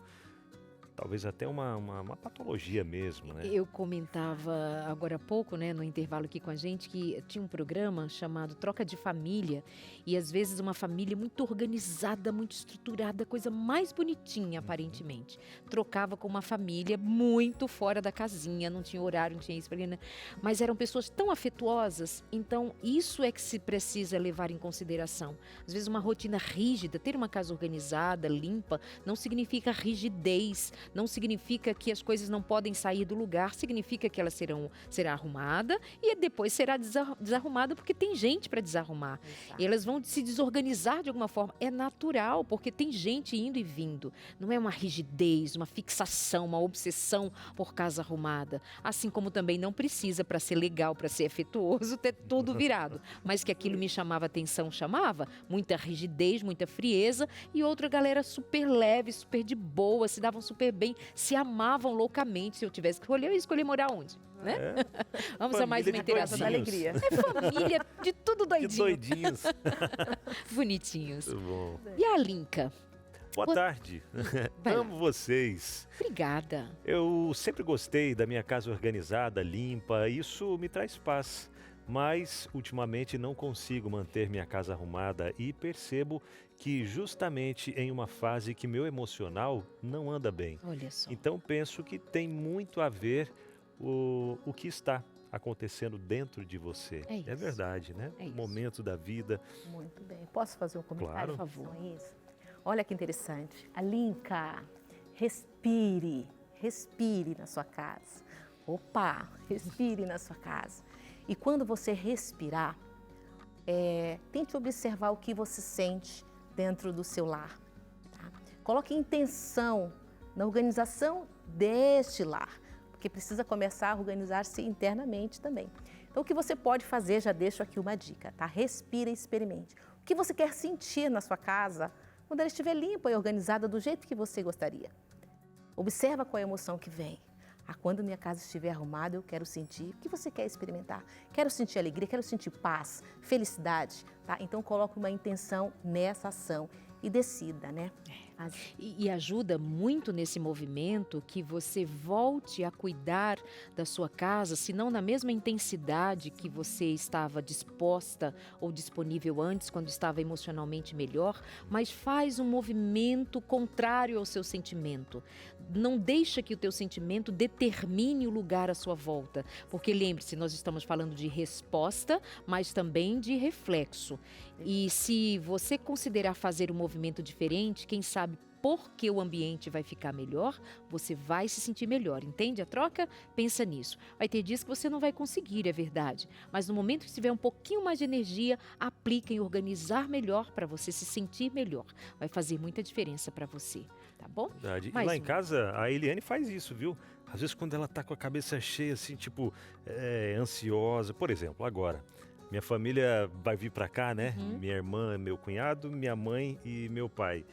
talvez até uma patologia mesmo, né? Eu comentava agora há pouco, né, no intervalo aqui com a gente, que tinha um programa chamado Troca de Família e às vezes uma família muito organizada, muito estruturada, coisa mais bonitinha aparentemente, trocava com uma família muito fora da casinha, não tinha horário, não tinha isso, né? Mas eram pessoas tão afetuosas, então isso é que se precisa levar em consideração. Às vezes uma rotina rígida, ter uma casa organizada, limpa, não significa rigidez, não significa que as coisas não podem sair do lugar, significa que ela será arrumada e depois será desarrumada porque tem gente para desarrumar. Exato. E elas vão se desorganizar de alguma forma. É natural, porque tem gente indo e vindo. Não é uma rigidez, uma fixação, uma obsessão por casa arrumada. Assim como também não precisa, para ser legal, para ser afetuoso, ter tudo virado. Mas que aquilo me chamava atenção, chamava. Muita rigidez, muita frieza. E outra galera super leve, super de boa, se davam super bem, se amavam loucamente. Se eu tivesse que escolher, eu ia escolher morar onde? Né? Vamos a mais uma Família de interação. da alegria. É família de tudo Que doidinho. doidinhos. Bonitinhos. Muito bom. E a Linka? Boa tarde. Vai lá. Amo vocês. Obrigada. Eu sempre gostei da minha casa organizada, limpa, isso me traz paz. Mas, ultimamente, não consigo manter minha casa arrumada e percebo que justamente em uma fase que meu emocional não anda bem. Olha só. Então, penso que tem muito a ver o que está acontecendo dentro de você. É isso. verdade, né? É isso. Momento da vida. Muito bem. Posso fazer um comentário? Claro. Por favor. Isso. Olha que interessante. Alinka, respire na sua casa. Opa, respire na sua casa. E quando você respirar, tente observar o que você sente dentro do seu lar. Tá? Coloque intenção na organização deste lar, porque precisa começar a organizar-se internamente também. Então, o que você pode fazer, já deixo aqui uma dica, tá? Respira e experimente. O que você quer sentir na sua casa quando ela estiver limpa e organizada do jeito que você gostaria? Observa qual é a emoção que vem. Quando minha casa estiver arrumada, eu quero sentir. O que você quer experimentar? Quero sentir alegria, quero sentir paz, felicidade, tá? Então, coloque uma intenção nessa ação e decida, né? E ajuda muito nesse movimento que você volte a cuidar da sua casa, se não na mesma intensidade que você estava disposta ou disponível antes, quando estava emocionalmente melhor, mas faz um movimento contrário ao seu sentimento. Não deixa que o teu sentimento determine o lugar à sua volta, porque lembre-se, nós estamos falando de resposta, mas também de reflexo. E se você considerar fazer um movimento diferente, quem sabe porque o ambiente vai ficar melhor, você vai se sentir melhor, entende a troca? Pensa nisso. Vai ter dias que você não vai conseguir, é verdade, mas no momento que tiver um pouquinho mais de energia, aplica em organizar melhor para você se sentir melhor. Vai fazer muita diferença para você, tá bom? Verdade. E Mais lá em um. casa, a Eliane faz isso, viu? Às vezes quando ela tá com a cabeça cheia, assim, tipo, ansiosa. Por exemplo, agora, minha família vai vir pra cá, né? Minha irmã, meu cunhado, minha mãe e meu pai.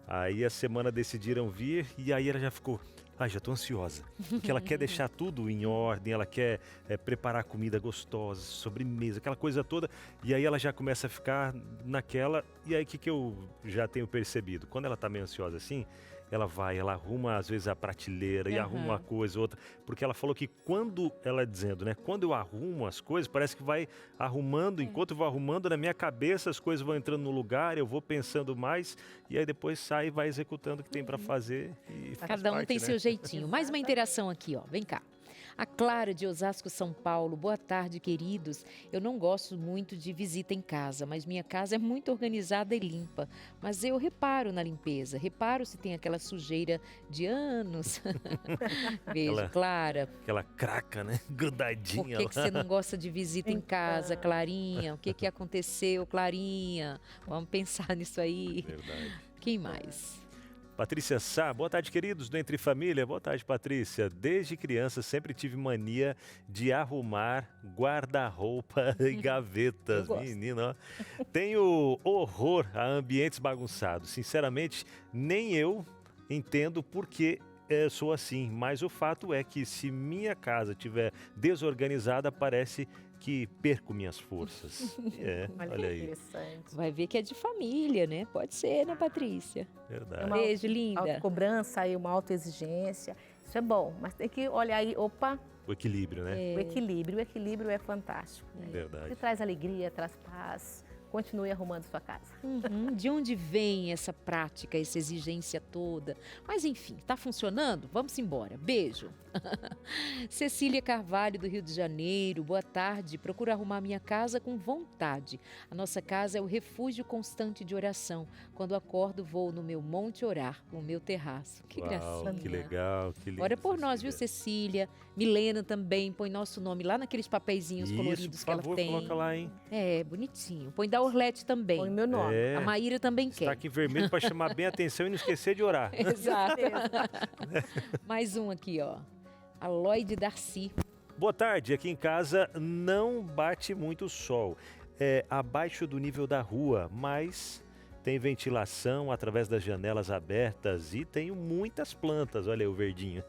Aí a semana decidiram vir e aí ela já ficou... já tô ansiosa. Porque ela quer deixar tudo em ordem, ela quer preparar comida gostosa, sobremesa, aquela coisa toda. E aí ela já começa a ficar naquela... E aí o que eu já tenho percebido? Quando ela tá meio ansiosa assim, ela arruma às vezes a prateleira e arruma uma coisa, outra. Porque ela falou que quando, ela dizendo, né? Quando eu arrumo as coisas, parece que vai arrumando, enquanto eu vou arrumando na minha cabeça, as coisas vão entrando no lugar, eu vou pensando mais, e aí depois sai e vai executando o que tem para fazer. E faz Cada um parte, tem né? seu jeitinho. Mais uma interação aqui, ó. Vem cá. A Clara de Osasco, São Paulo. Boa tarde, queridos. Eu não gosto muito de visita em casa, mas minha casa é muito organizada e limpa. Mas eu reparo na limpeza, reparo se tem aquela sujeira de anos. Beijo, Clara. Aquela craca, né? Por Grudadinha que lá. você não gosta de visita em casa, Clarinha? O que aconteceu, Clarinha? Vamos pensar nisso aí. Verdade. Quem mais? Patrícia Sá, boa tarde, queridos do Entre Família. Boa tarde, Patrícia. Desde criança sempre tive mania de arrumar guarda-roupa e gavetas. Menino, ó. Tenho horror a ambientes bagunçados. Sinceramente, nem eu entendo por que sou assim. Mas o fato é que se minha casa estiver desorganizada, parece que perco minhas forças. Olha aí. Interessante. Vai ver que é de família, né? Pode ser, né, Patrícia? Verdade. Uma Beijo, linda. autocobrança e uma autoexigência. Isso é bom, mas tem que olhar aí, opa, O equilíbrio, né? o equilíbrio é fantástico. Né? Verdade. Que traz alegria, traz paz. Continue arrumando sua casa. De onde vem essa prática, essa exigência toda? Mas enfim, tá funcionando? Vamos embora. Beijo. Cecília Carvalho, do Rio de Janeiro. Boa tarde. Procuro arrumar minha casa com vontade. A nossa casa é o refúgio constante de oração. Quando acordo, vou no meu monte orar, no meu terraço. Que Uau, gracinha. que legal, que lindo. Ora por nós, viu, Cecília? Milena também, põe nosso nome lá naqueles papeizinhos coloridos Isso, que por ela favor, tem. coloca lá, hein? É, bonitinho. Põe da Orlete também. Põe meu nome. É. A Maíra também quer. Está aqui em vermelho para chamar bem a atenção e não esquecer de orar. Exato. Mais um aqui, ó. A Lloyd Darcy. Boa tarde, aqui em casa não bate muito sol. É abaixo do nível da rua, mas tem ventilação através das janelas abertas e tenho muitas plantas, olha aí o verdinho.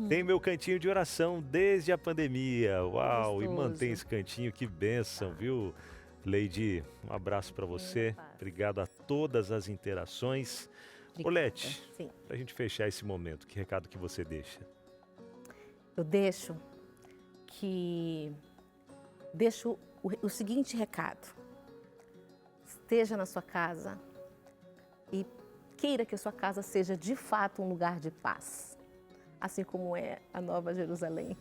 Tem meu cantinho de oração desde a pandemia. Uau, e Gostoso. mantém esse cantinho, que bênção, viu? Leide, um abraço para você. paz. Obrigado a todas as interações. Olete, Sim. para a gente fechar esse momento, que recado que você deixa? Eu deixo o seguinte recado. Esteja na sua casa e queira que a sua casa seja de fato um lugar de paz. Assim como é a Nova Jerusalém.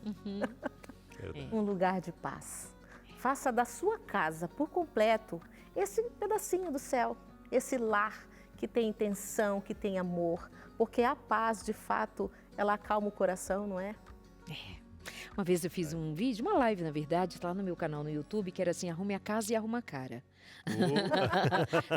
Verdade. Um lugar de paz. Faça da sua casa por completo esse pedacinho do céu, esse lar que tem intenção, que tem amor, porque a paz, de fato, ela acalma o coração, não é? Uma vez eu fiz um vídeo, uma live, na verdade, lá no meu canal no YouTube, que era assim, arrume a casa e arruma a cara.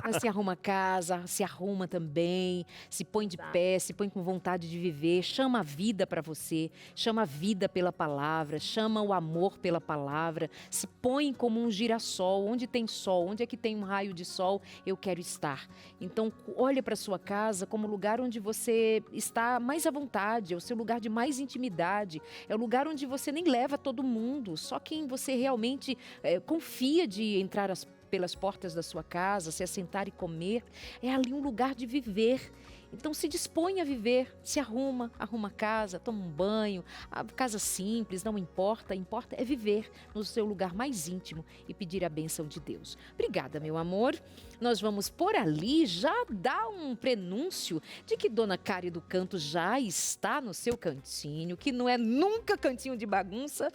Assim, arruma a casa, se arruma também, se põe de pé, se põe com vontade de viver, chama a vida para você, chama a vida pela palavra, chama o amor pela palavra, se põe como um girassol, onde tem sol, onde é que tem um raio de sol, eu quero estar. Então, olha para sua casa como lugar onde você está mais à vontade, é o seu lugar de mais intimidade, é o lugar onde você nem leva todo mundo, só quem você realmente confia de entrar pelas portas da sua casa, se assentar e comer, é ali um lugar de viver. Então se dispõe a viver, se arruma a casa, toma um banho, a casa simples, não importa, importa é viver no seu lugar mais íntimo e pedir a bênção de Deus. Obrigada, meu amor. Nós vamos por ali já dar um prenúncio de que Dona Cari do Canto já está no seu cantinho, que não é nunca cantinho de bagunça,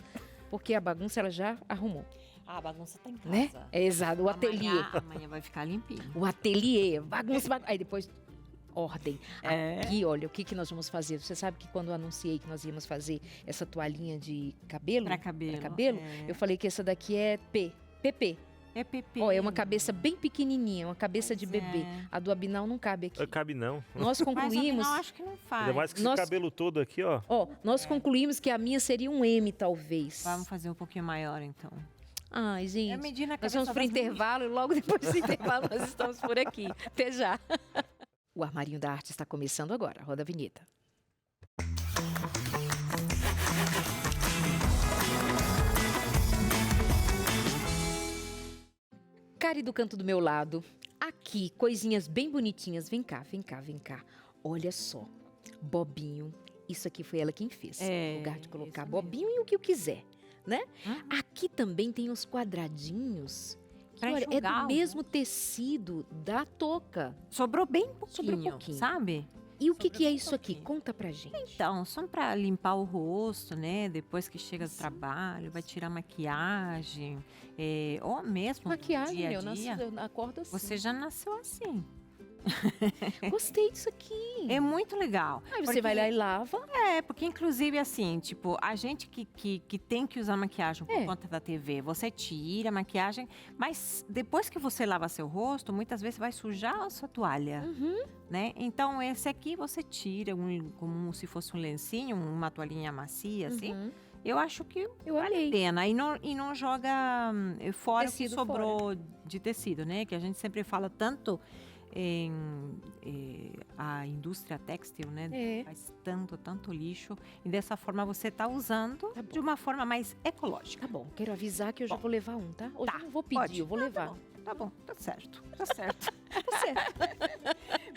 porque a bagunça ela já arrumou. A bagunça tá em casa. Né? É exato, o ateliê. Amanhã vai ficar limpinho. O ateliê, bagunça. Aí depois, ordem. É. Aqui, olha, o que nós vamos fazer? Você sabe que quando eu anunciei que nós íamos fazer essa toalhinha de cabelo? Pra cabelo. Pra cabelo, É. eu falei que essa daqui é PP. É PP. Ó, é uma cabeça bem pequenininha, uma cabeça de Pois bebê. é. A do Abinal não cabe aqui. Cabe não. Nós Mas a concluímos... Binal acho que não faz. Ainda mais que Nós- esse cabelo todo aqui, ó. Ó, nós concluímos que a minha seria um M, talvez. Vamos fazer um pouquinho maior, então. Ai, gente. É medir na Nós cabeça vamos para o das meninas. intervalo e logo depois do intervalo nós estamos por aqui. Até já. O Armarinho da Arte está começando agora. Roda a vinheta. Cari do Canto do meu lado. Aqui, coisinhas bem bonitinhas. Vem cá, vem cá, vem cá. Olha só. Bobinho. Isso aqui foi ela quem fez. É, No lugar de colocar isso bobinho e o que eu quiser, né? Uhum. Aqui também tem os quadradinhos. Que, Pra olha, é enxugar do o mesmo tecido da touca. Sobrou bem pouquinho, Sobrou pouquinho. sabe? E o que, Sobrou que é bem isso aqui? pouquinho. Conta pra gente. Então, só pra limpar o rosto, né? Depois que chega do trabalho, vai tirar maquiagem, ou mesmo no Maquiagem, dia a eu nasci, dia. eu acordo assim. Você já nasceu assim. Gostei disso aqui. É muito legal. Aí você vai lá e lava. Porque inclusive assim, tipo, a gente que tem que usar maquiagem por conta da TV, você tira a maquiagem, mas depois que você lava seu rosto, muitas vezes vai sujar a sua toalha, né? Então esse aqui você tira como se fosse um lencinho, uma toalhinha macia, assim. Eu acho que vale a pena. E não joga fora o que Tecido sobrou de tecido, né? Que a gente sempre fala tanto em a indústria têxtil, né? Faz tanto lixo. E dessa forma você está usando de uma forma mais ecológica. Tá bom, quero avisar que eu já vou levar um, tá? Hoje Tá, eu não vou pedir, pode. eu vou levar. Tá bom, tá certo. Tá certo.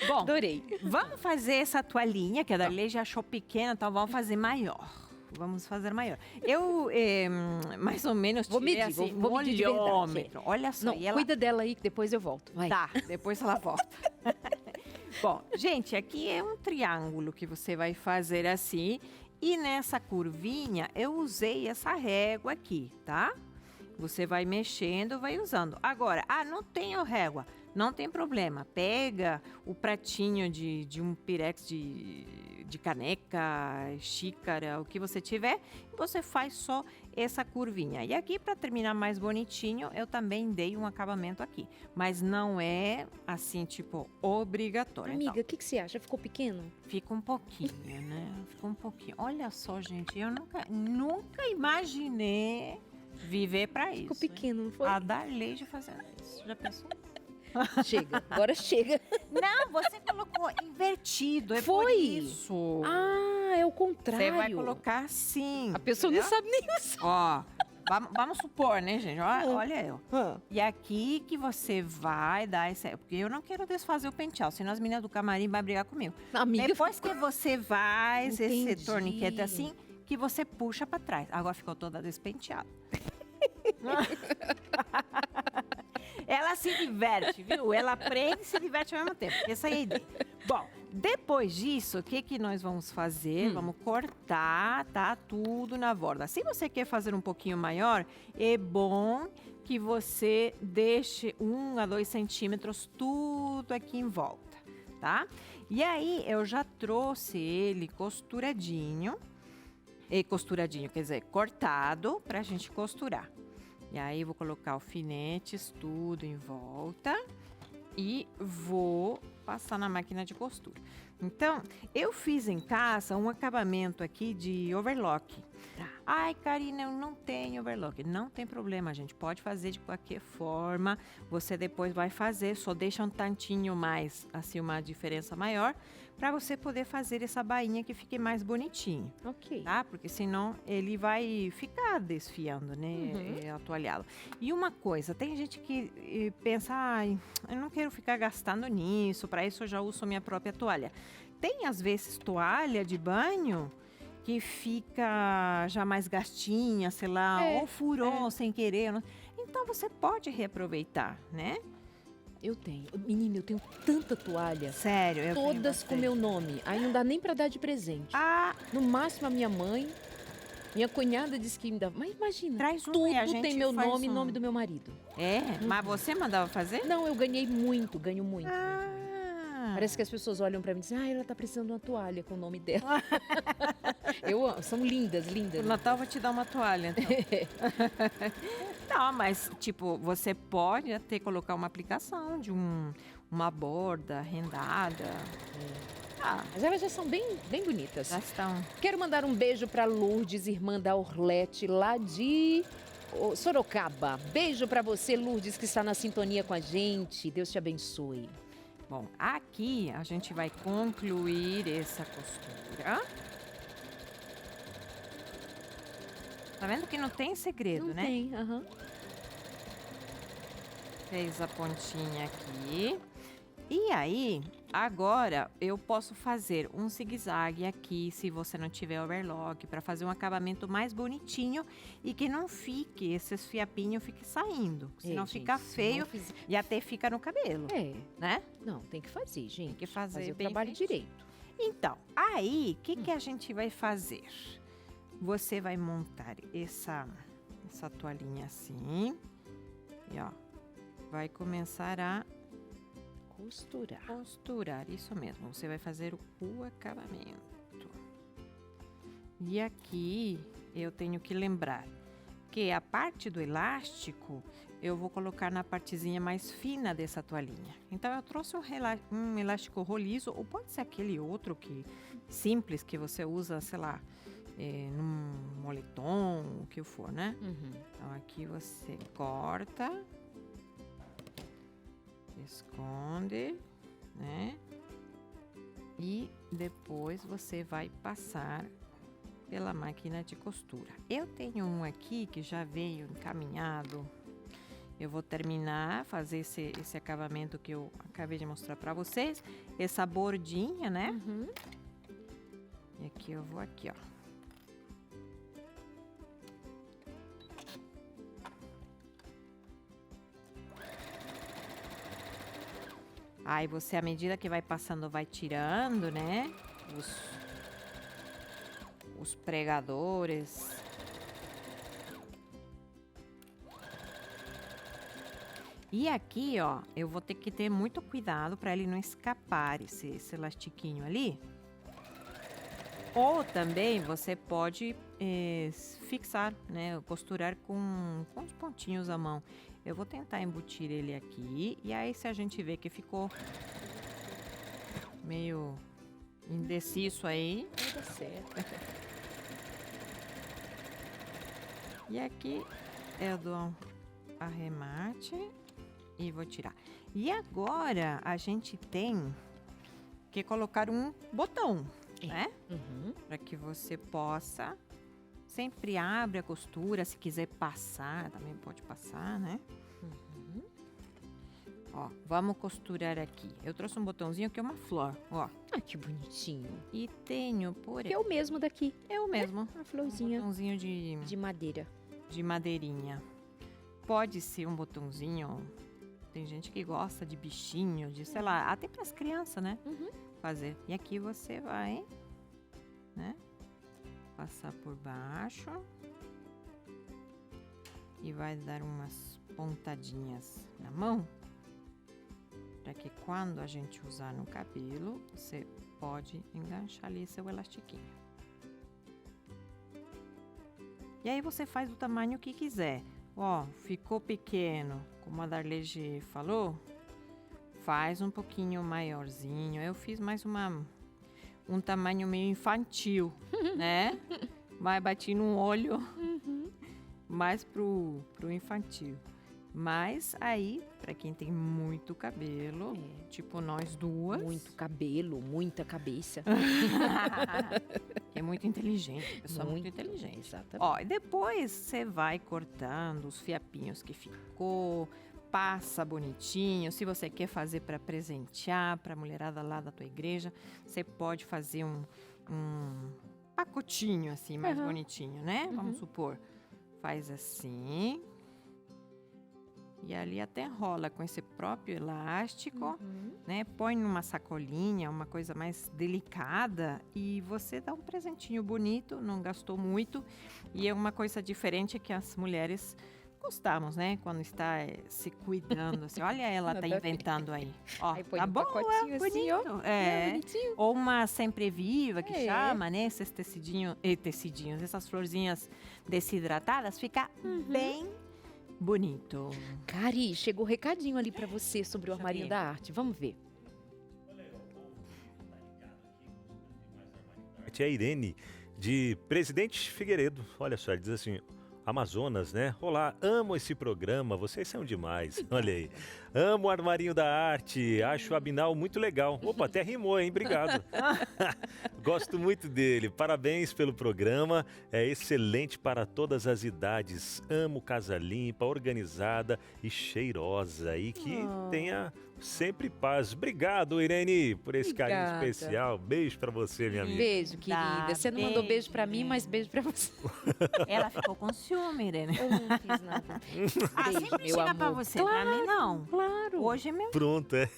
Bom, Adorei. vamos fazer essa toalhinha, que a Darley já achou pequena, então vamos fazer maior. Vamos fazer maior. Eu, mais ou menos, Vou tirei, medir, assim, vou medir de verdade. olhômetro. Olha só. Não, e ela... cuida dela aí que depois eu volto. Vai. Tá, depois ela volta. Bom, gente, aqui é um triângulo que você vai fazer assim. E nessa curvinha, eu usei essa régua aqui, tá? Você vai mexendo, vai usando. Agora, não tenho régua. Não tem problema. Pega o pratinho de um pirex de caneca, xícara, o que você tiver, e você faz só essa curvinha. E aqui, para terminar mais bonitinho, eu também dei um acabamento aqui. Mas não é assim, tipo, obrigatório. Amiga, Então, o que você acha? Ficou pequeno? fica um pouquinho, né? Fica um pouquinho. Olha só, gente, eu nunca imaginei viver para isso. Ficou pequeno, não foi? A Darley de fazendo isso. Já pensou? Chega, agora chega. Não, você colocou invertido, é por Foi? isso. É o contrário. Você vai colocar assim. A pessoa não sabe nem usar. Ó, vamos supor, né, gente? Olha eu. E aqui que você vai dar esse... Porque eu não quero desfazer o penteado, senão as meninas do camarim vão brigar comigo. Amiga, Depois que você faz Entendi. esse torniquete assim, que você puxa pra trás. Agora ficou toda despenteada. Ela se diverte, viu? Ela aprende e se diverte ao mesmo tempo. Essa é a ideia. Bom, depois disso, o que nós vamos fazer? Vamos cortar, tá? Tudo na borda. Se você quer fazer um pouquinho maior, é bom que você deixe 1 a 2 centímetros tudo aqui em volta, tá? E aí, eu já trouxe ele costuradinho. Quer dizer, cortado pra gente costurar. E aí, vou colocar alfinetes, tudo em volta e vou passar na máquina de costura. Então, eu fiz em casa um acabamento aqui de overlock. Ai, Karina, eu não tenho overlock. Não tem problema, gente. Pode fazer de qualquer forma. Você depois vai fazer, só deixa um tantinho mais, assim, uma diferença maior, para você poder fazer essa bainha que fique mais bonitinho. Ok. Tá? Porque senão ele vai ficar desfiando, né? Atoalhado. E uma coisa, tem gente que pensa, ai, eu não quero ficar gastando nisso, para isso eu já uso minha própria toalha. Tem, às vezes, toalha de banho que fica já mais gastinha, sei lá, ou furou sem querer. Então, você pode reaproveitar, né? Eu tenho. Menina, eu tenho tanta toalha. Sério, eu tenho Todas com bastante. meu nome. Aí não dá nem pra dar de presente. No máximo a minha mãe. Minha cunhada disse que me dava. Mas imagina, Traz uma tudo e a gente tem meu faz nome e um. nome do meu marido. Mas você mandava fazer? Não, eu ganhei muito, ganho muito. Parece que as pessoas olham pra mim e dizem, ela tá precisando de uma toalha com o nome dela. Eu amo, são lindas, lindas. No Natal eu vou te dar uma toalha, então. Não, mas, tipo, você pode até colocar uma aplicação de uma borda rendada. Mas elas já são bem, bem bonitas. Já estão. Quero mandar um beijo pra Lourdes, irmã da Orlete, lá de Sorocaba. Beijo pra você, Lourdes, que está na sintonia com a gente. Deus te abençoe. Bom, aqui a gente vai concluir essa costura. Tá vendo que não tem segredo, Não né? tem, aham. Fez a pontinha aqui. E aí, agora eu posso fazer um zigue-zague aqui, se você não tiver overlock, para fazer um acabamento mais bonitinho e que não fique, esses fiapinhos fiquem saindo. Senão gente, fica se não feio fizer- e até fica no cabelo, né? Não, tem que fazer, gente. Tem que fazer o bem trabalho feitinho. direito. Então, aí, o que a gente vai fazer? Você vai montar essa toalhinha assim. E, ó, vai começar a Costurar. Costurar, isso mesmo. Você vai fazer o acabamento. E aqui eu tenho que lembrar que a parte do elástico eu vou colocar na partezinha mais fina dessa toalhinha. Então eu trouxe um elástico roliço, ou pode ser aquele outro simples que você usa, sei lá, num moletom, o que for, né? Então aqui você corta, esconde, né? E depois você vai passar pela máquina de costura. Eu tenho um aqui que já veio encaminhado. Eu vou terminar, fazer esse acabamento que eu acabei de mostrar para vocês. Essa bordinha, né? E aqui eu vou aqui, ó. Aí você, à medida que vai passando, vai tirando, né? Os pregadores. E aqui, ó, eu vou ter que ter muito cuidado para ele não escapar, esse elastiquinho ali. Ou também você pode fixar, né? Costurar com os pontinhos à mão. Eu vou tentar embutir ele aqui. E aí, se a gente vê que ficou meio indeciso aí, Vai dar certo. E aqui eu dou um arremate e vou tirar. E agora a gente tem que colocar um botão, né? Para que você possa sempre abre a costura, se quiser passar, também pode passar, né? Ó, vamos costurar aqui. Eu trouxe um botãozinho que é uma flor, ó. Ah, que bonitinho. E tenho por Que é o mesmo daqui. É o mesmo. A florzinha Botãozinho de madeira. de madeirinha. Pode ser um botãozinho. Tem gente que gosta de bichinho, de sei lá, até para as crianças, né? Fazer. E aqui você vai, né? Passar por baixo. E vai dar umas pontadinhas na mão. Para que quando a gente usar no cabelo, você pode enganchar ali seu elastiquinho. E aí você faz do tamanho que quiser. Ó, ficou pequeno, como a Darlege falou, faz um pouquinho maiorzinho. Eu fiz mais um tamanho meio infantil, né? Mas bati no olho mais pro infantil. Mas aí, para quem tem muito cabelo, tipo nós duas. Muito cabelo, muita cabeça. É muito inteligente, pessoa muito inteligente. Exatamente. Ó, e depois você vai cortando os fiapinhos que ficou, passa bonitinho. Se você quer fazer para presentear para a mulherada lá da tua igreja, você pode fazer um pacotinho assim, mais bonitinho, né? Vamos supor, faz assim. E ali até enrola com esse próprio elástico, né? Põe numa sacolinha, uma coisa mais delicada e você dá um presentinho bonito, não gastou muito. E é uma coisa diferente que as mulheres gostamos, né? Quando está se cuidando, assim, olha ela tá inventando aí. Ó, Aí põe tá um bom, pacotinho assim, ó. bonito. Bonitinho. Ou uma sempre viva que chama, né? Esses tecidinhos, essas florzinhas desidratadas, fica bem bonito. Cari, chegou um recadinho ali pra você sobre o Armarinho da Arte. Vamos ver. É a Irene, de Presidente Figueiredo. Olha só, ele diz assim: Amazonas, né? Olá, amo esse programa, vocês são demais. Olha aí. Amo o Armarinho da Arte, acho o Abinal muito legal. Opa, até rimou, hein? Obrigado. Gosto muito dele. Parabéns pelo programa. É excelente para todas as idades. Amo casa limpa, organizada e cheirosa. E que tenha sempre paz. Obrigado, Irene, por esse carinho Obrigada. especial. Beijo para você, minha amiga. Beijo, querida. Você não mandou beijo pra mim, mas beijo pra você. Ela ficou com ciúme, Irene. Eu não fiz nada. Ah, Beijo, sempre meu chega pra amor. você, pra mim não. Claro. Claro. Hoje mesmo. Pronto, é.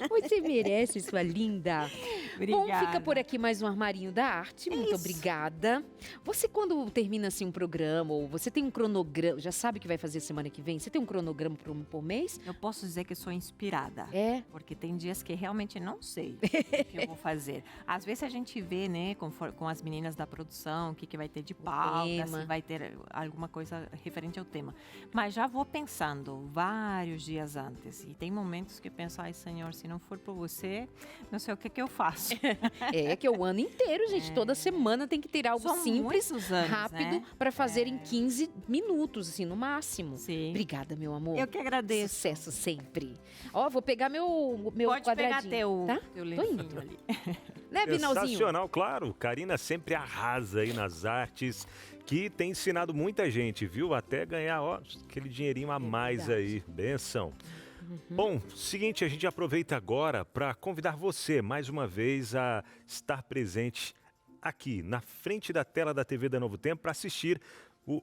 Você merece, sua linda. Bom, Obrigada. fica por aqui mais um Armarinho da Arte. Muito obrigada. Você, quando termina assim um programa, ou você tem um cronograma, já sabe o que vai fazer semana que vem? Você tem um cronograma por mês? Eu posso dizer que sou inspirada. É. Porque tem dias que realmente não sei o que eu vou fazer. Às vezes a gente vê, né, com as meninas da produção, o que vai ter de pauta, tema. se vai ter alguma coisa referente ao tema. Mas já vou pensando vários dias antes. E tem momentos que penso, ai, Senhor, se não for por você, não sei o que eu faço. É que é o ano inteiro, gente. Toda semana tem que ter algo São simples, muitos anos, rápido, né? para fazer em 15 minutos, assim, no máximo. Sim. Obrigada, meu amor. Eu que agradeço. Sucesso sempre. Ó, vou pegar meu Pode pegar quadradinho. teu, tá? teu Tô lencinho indo. ali. Né, Binalzinho? Sensacional, claro. Karina sempre arrasa aí nas artes, que tem ensinado muita gente, viu? Até ganhar, ó, aquele dinheirinho a mais verdade. aí. Benção. Bom, seguinte, a gente aproveita agora para convidar você, mais uma vez, a estar presente aqui, na frente da tela da TV da Novo Tempo, para assistir.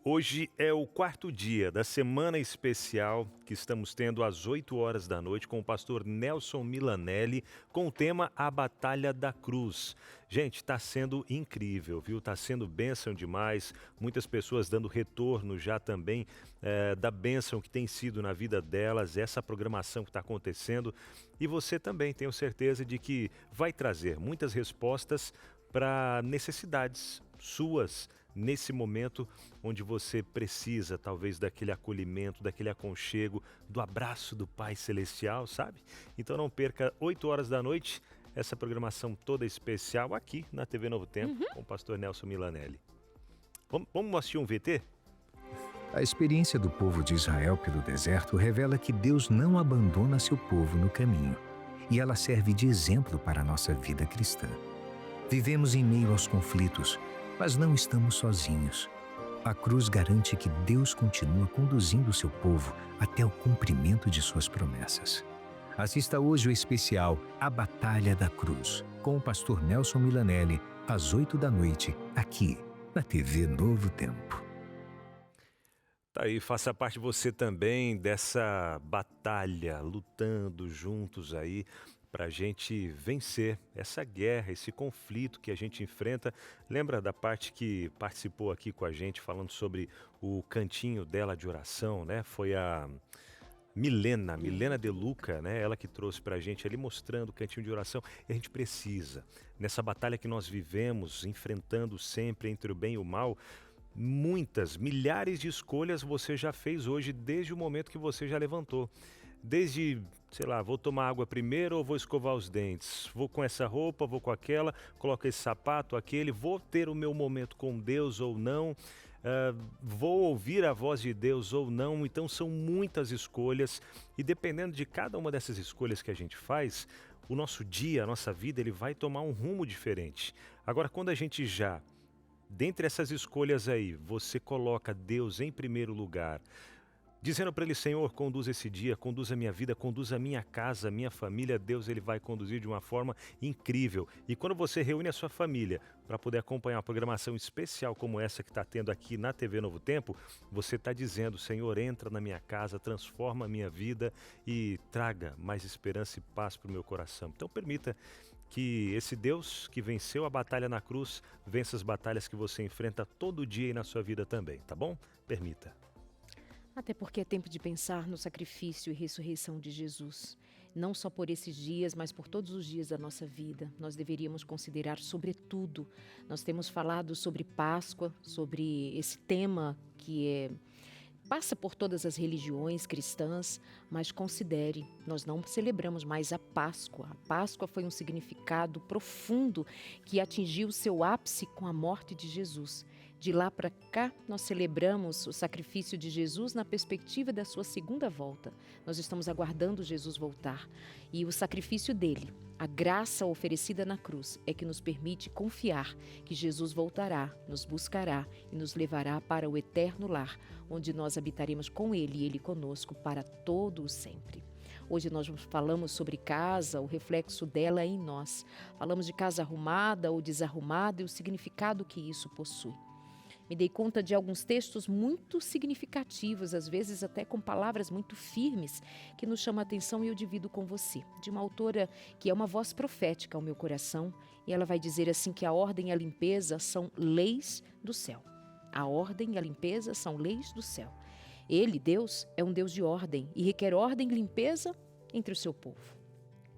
Hoje é o 4º dia da semana especial que estamos tendo às 8 horas da noite com o pastor Nelson Milanelli, com o tema A Batalha da Cruz. Gente, está sendo incrível, viu? Está sendo bênção demais. Muitas pessoas dando retorno já também da bênção que tem sido na vida delas, essa programação que está acontecendo. E você também, tenho certeza de que vai trazer muitas respostas para necessidades suas, nesse momento onde você precisa, talvez, daquele acolhimento, daquele aconchego, do abraço do Pai Celestial, sabe? Então não perca, 8 horas da noite, essa programação toda especial aqui na TV Novo Tempo, com o pastor Nelson Milanelli. Vamos assistir um VT? A experiência do povo de Israel pelo deserto revela que Deus não abandona seu povo no caminho, e ela serve de exemplo para a nossa vida cristã. Vivemos em meio aos conflitos, mas não estamos sozinhos. A cruz garante que Deus continua conduzindo o seu povo até o cumprimento de suas promessas. Assista hoje o especial A Batalha da Cruz, com o pastor Nelson Milanelli, às 8 da noite, aqui na TV Novo Tempo. Tá aí, faça parte você também dessa batalha, lutando juntos aí, para a gente vencer essa guerra, esse conflito que a gente enfrenta. Lembra da parte que participou aqui com a gente, falando sobre o cantinho dela de oração, né? Foi a Milena De Luca, né? Ela que trouxe para a gente ali, mostrando o cantinho de oração. E a gente precisa, nessa batalha que nós vivemos, enfrentando sempre entre o bem e o mal, milhares de escolhas você já fez hoje, desde o momento que você já levantou. Desde, sei lá, vou tomar água primeiro ou vou escovar os dentes? Vou com essa roupa, vou com aquela, coloco esse sapato, aquele, vou ter o meu momento com Deus ou não? Vou ouvir a voz de Deus ou não? Então são muitas escolhas e dependendo de cada uma dessas escolhas que a gente faz, o nosso dia, a nossa vida, ele vai tomar um rumo diferente. Agora, quando a gente já, dentre essas escolhas aí, você coloca Deus em primeiro lugar, dizendo para ele, Senhor, conduz esse dia, conduz a minha vida, conduz a minha casa, a minha família, Deus ele vai conduzir de uma forma incrível. E quando você reúne a sua família para poder acompanhar uma programação especial como essa que está tendo aqui na TV Novo Tempo, você está dizendo, Senhor, entra na minha casa, transforma a minha vida e traga mais esperança e paz para o meu coração. Então permita que esse Deus que venceu a batalha na cruz, vença as batalhas que você enfrenta todo dia e na sua vida também, tá bom? Permita. Até porque é tempo de pensar no sacrifício e ressurreição de Jesus. Não só por esses dias, mas por todos os dias da nossa vida. Nós deveríamos considerar sobretudo. Nós temos falado sobre Páscoa, sobre esse tema que passa por todas as religiões cristãs, mas considere, nós não celebramos mais a Páscoa. A Páscoa foi um significado profundo que atingiu seu ápice com a morte de Jesus. De lá para cá, nós celebramos o sacrifício de Jesus na perspectiva da sua segunda volta. Nós estamos aguardando Jesus voltar. E o sacrifício dele, a graça oferecida na cruz, é que nos permite confiar que Jesus voltará, nos buscará e nos levará para o eterno lar, onde nós habitaremos com ele e ele conosco para todo o sempre. Hoje nós falamos sobre casa, o reflexo dela em nós. Falamos de casa arrumada ou desarrumada e o significado que isso possui. me dei conta de alguns textos muito significativos, às vezes até com palavras muito firmes, que nos chamam a atenção e eu divido com você. De uma autora que é uma voz profética ao meu coração, e ela vai dizer assim que a ordem e a limpeza são leis do céu. A ordem e a limpeza são leis do céu. Ele, Deus, é um Deus de ordem e requer ordem e limpeza entre o seu povo.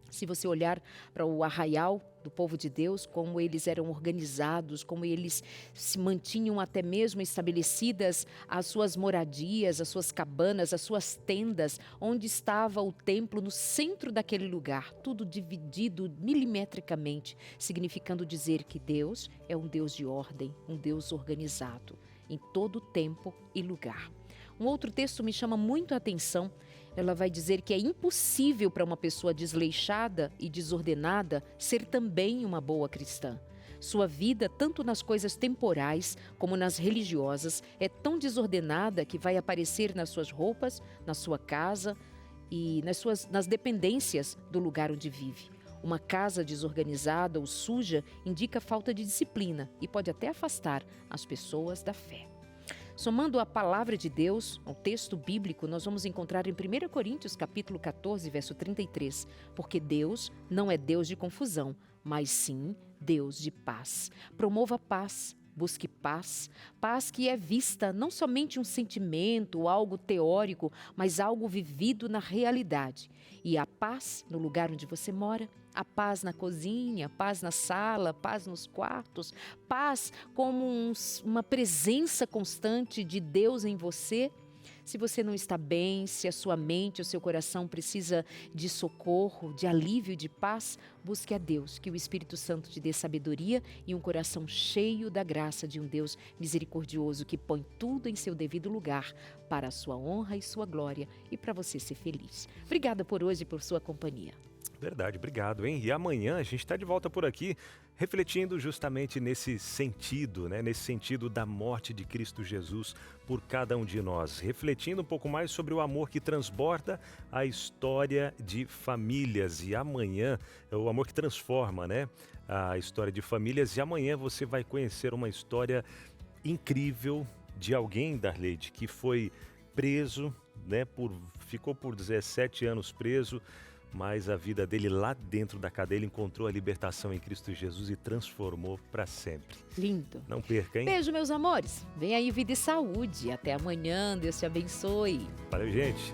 Se você olhar para o arraial do povo de Deus, como eles eram organizados, como eles se mantinham até mesmo estabelecidas as suas moradias, as suas cabanas, as suas tendas, onde estava o templo no centro daquele lugar, tudo dividido milimetricamente, significando dizer que Deus é um Deus de ordem, um Deus organizado, em todo tempo e lugar. Um outro texto me chama muito a atenção. Ela vai dizer que é impossível para uma pessoa desleixada e desordenada ser também uma boa cristã. Sua vida, tanto nas coisas temporais como nas religiosas, é tão desordenada que vai aparecer nas suas roupas, na sua casa e nas dependências do lugar onde vive. Uma casa desorganizada ou suja indica falta de disciplina e pode até afastar as pessoas da fé. Somando a palavra de Deus ao texto bíblico, nós vamos encontrar em 1 Coríntios capítulo 14, verso 33, porque Deus não é Deus de confusão, mas sim Deus de paz. Promova a paz, busque paz, paz que é vista não somente um sentimento ou algo teórico, mas algo vivido na realidade. E a paz no lugar onde você mora, a paz na cozinha, paz na sala, paz nos quartos, paz como uma presença constante de Deus em você. Se você não está bem, se a sua mente, o seu coração precisa de socorro, de alívio, de paz, busque a Deus, que o Espírito Santo te dê sabedoria e um coração cheio da graça de um Deus misericordioso que põe tudo em seu devido lugar para a sua honra e sua glória e para você ser feliz. Obrigada por hoje e por sua companhia. Verdade, obrigado, hein? E amanhã a gente está de volta por aqui, refletindo justamente nesse sentido, né? Nesse sentido da morte de Cristo Jesus por cada um de nós. Refletindo um pouco mais sobre o amor que transborda a história de famílias. E amanhã, o amor que transforma, né? A história de famílias. E amanhã você vai conhecer uma história incrível de alguém, Darleide, que foi preso, né? Ficou por 17 anos preso. Mas a vida dele lá dentro da cadeia, ele encontrou a libertação em Cristo Jesus e transformou para sempre. Lindo. Não perca, hein? Beijo, meus amores. Vem aí vida e saúde. Até amanhã. Deus te abençoe. Valeu, gente.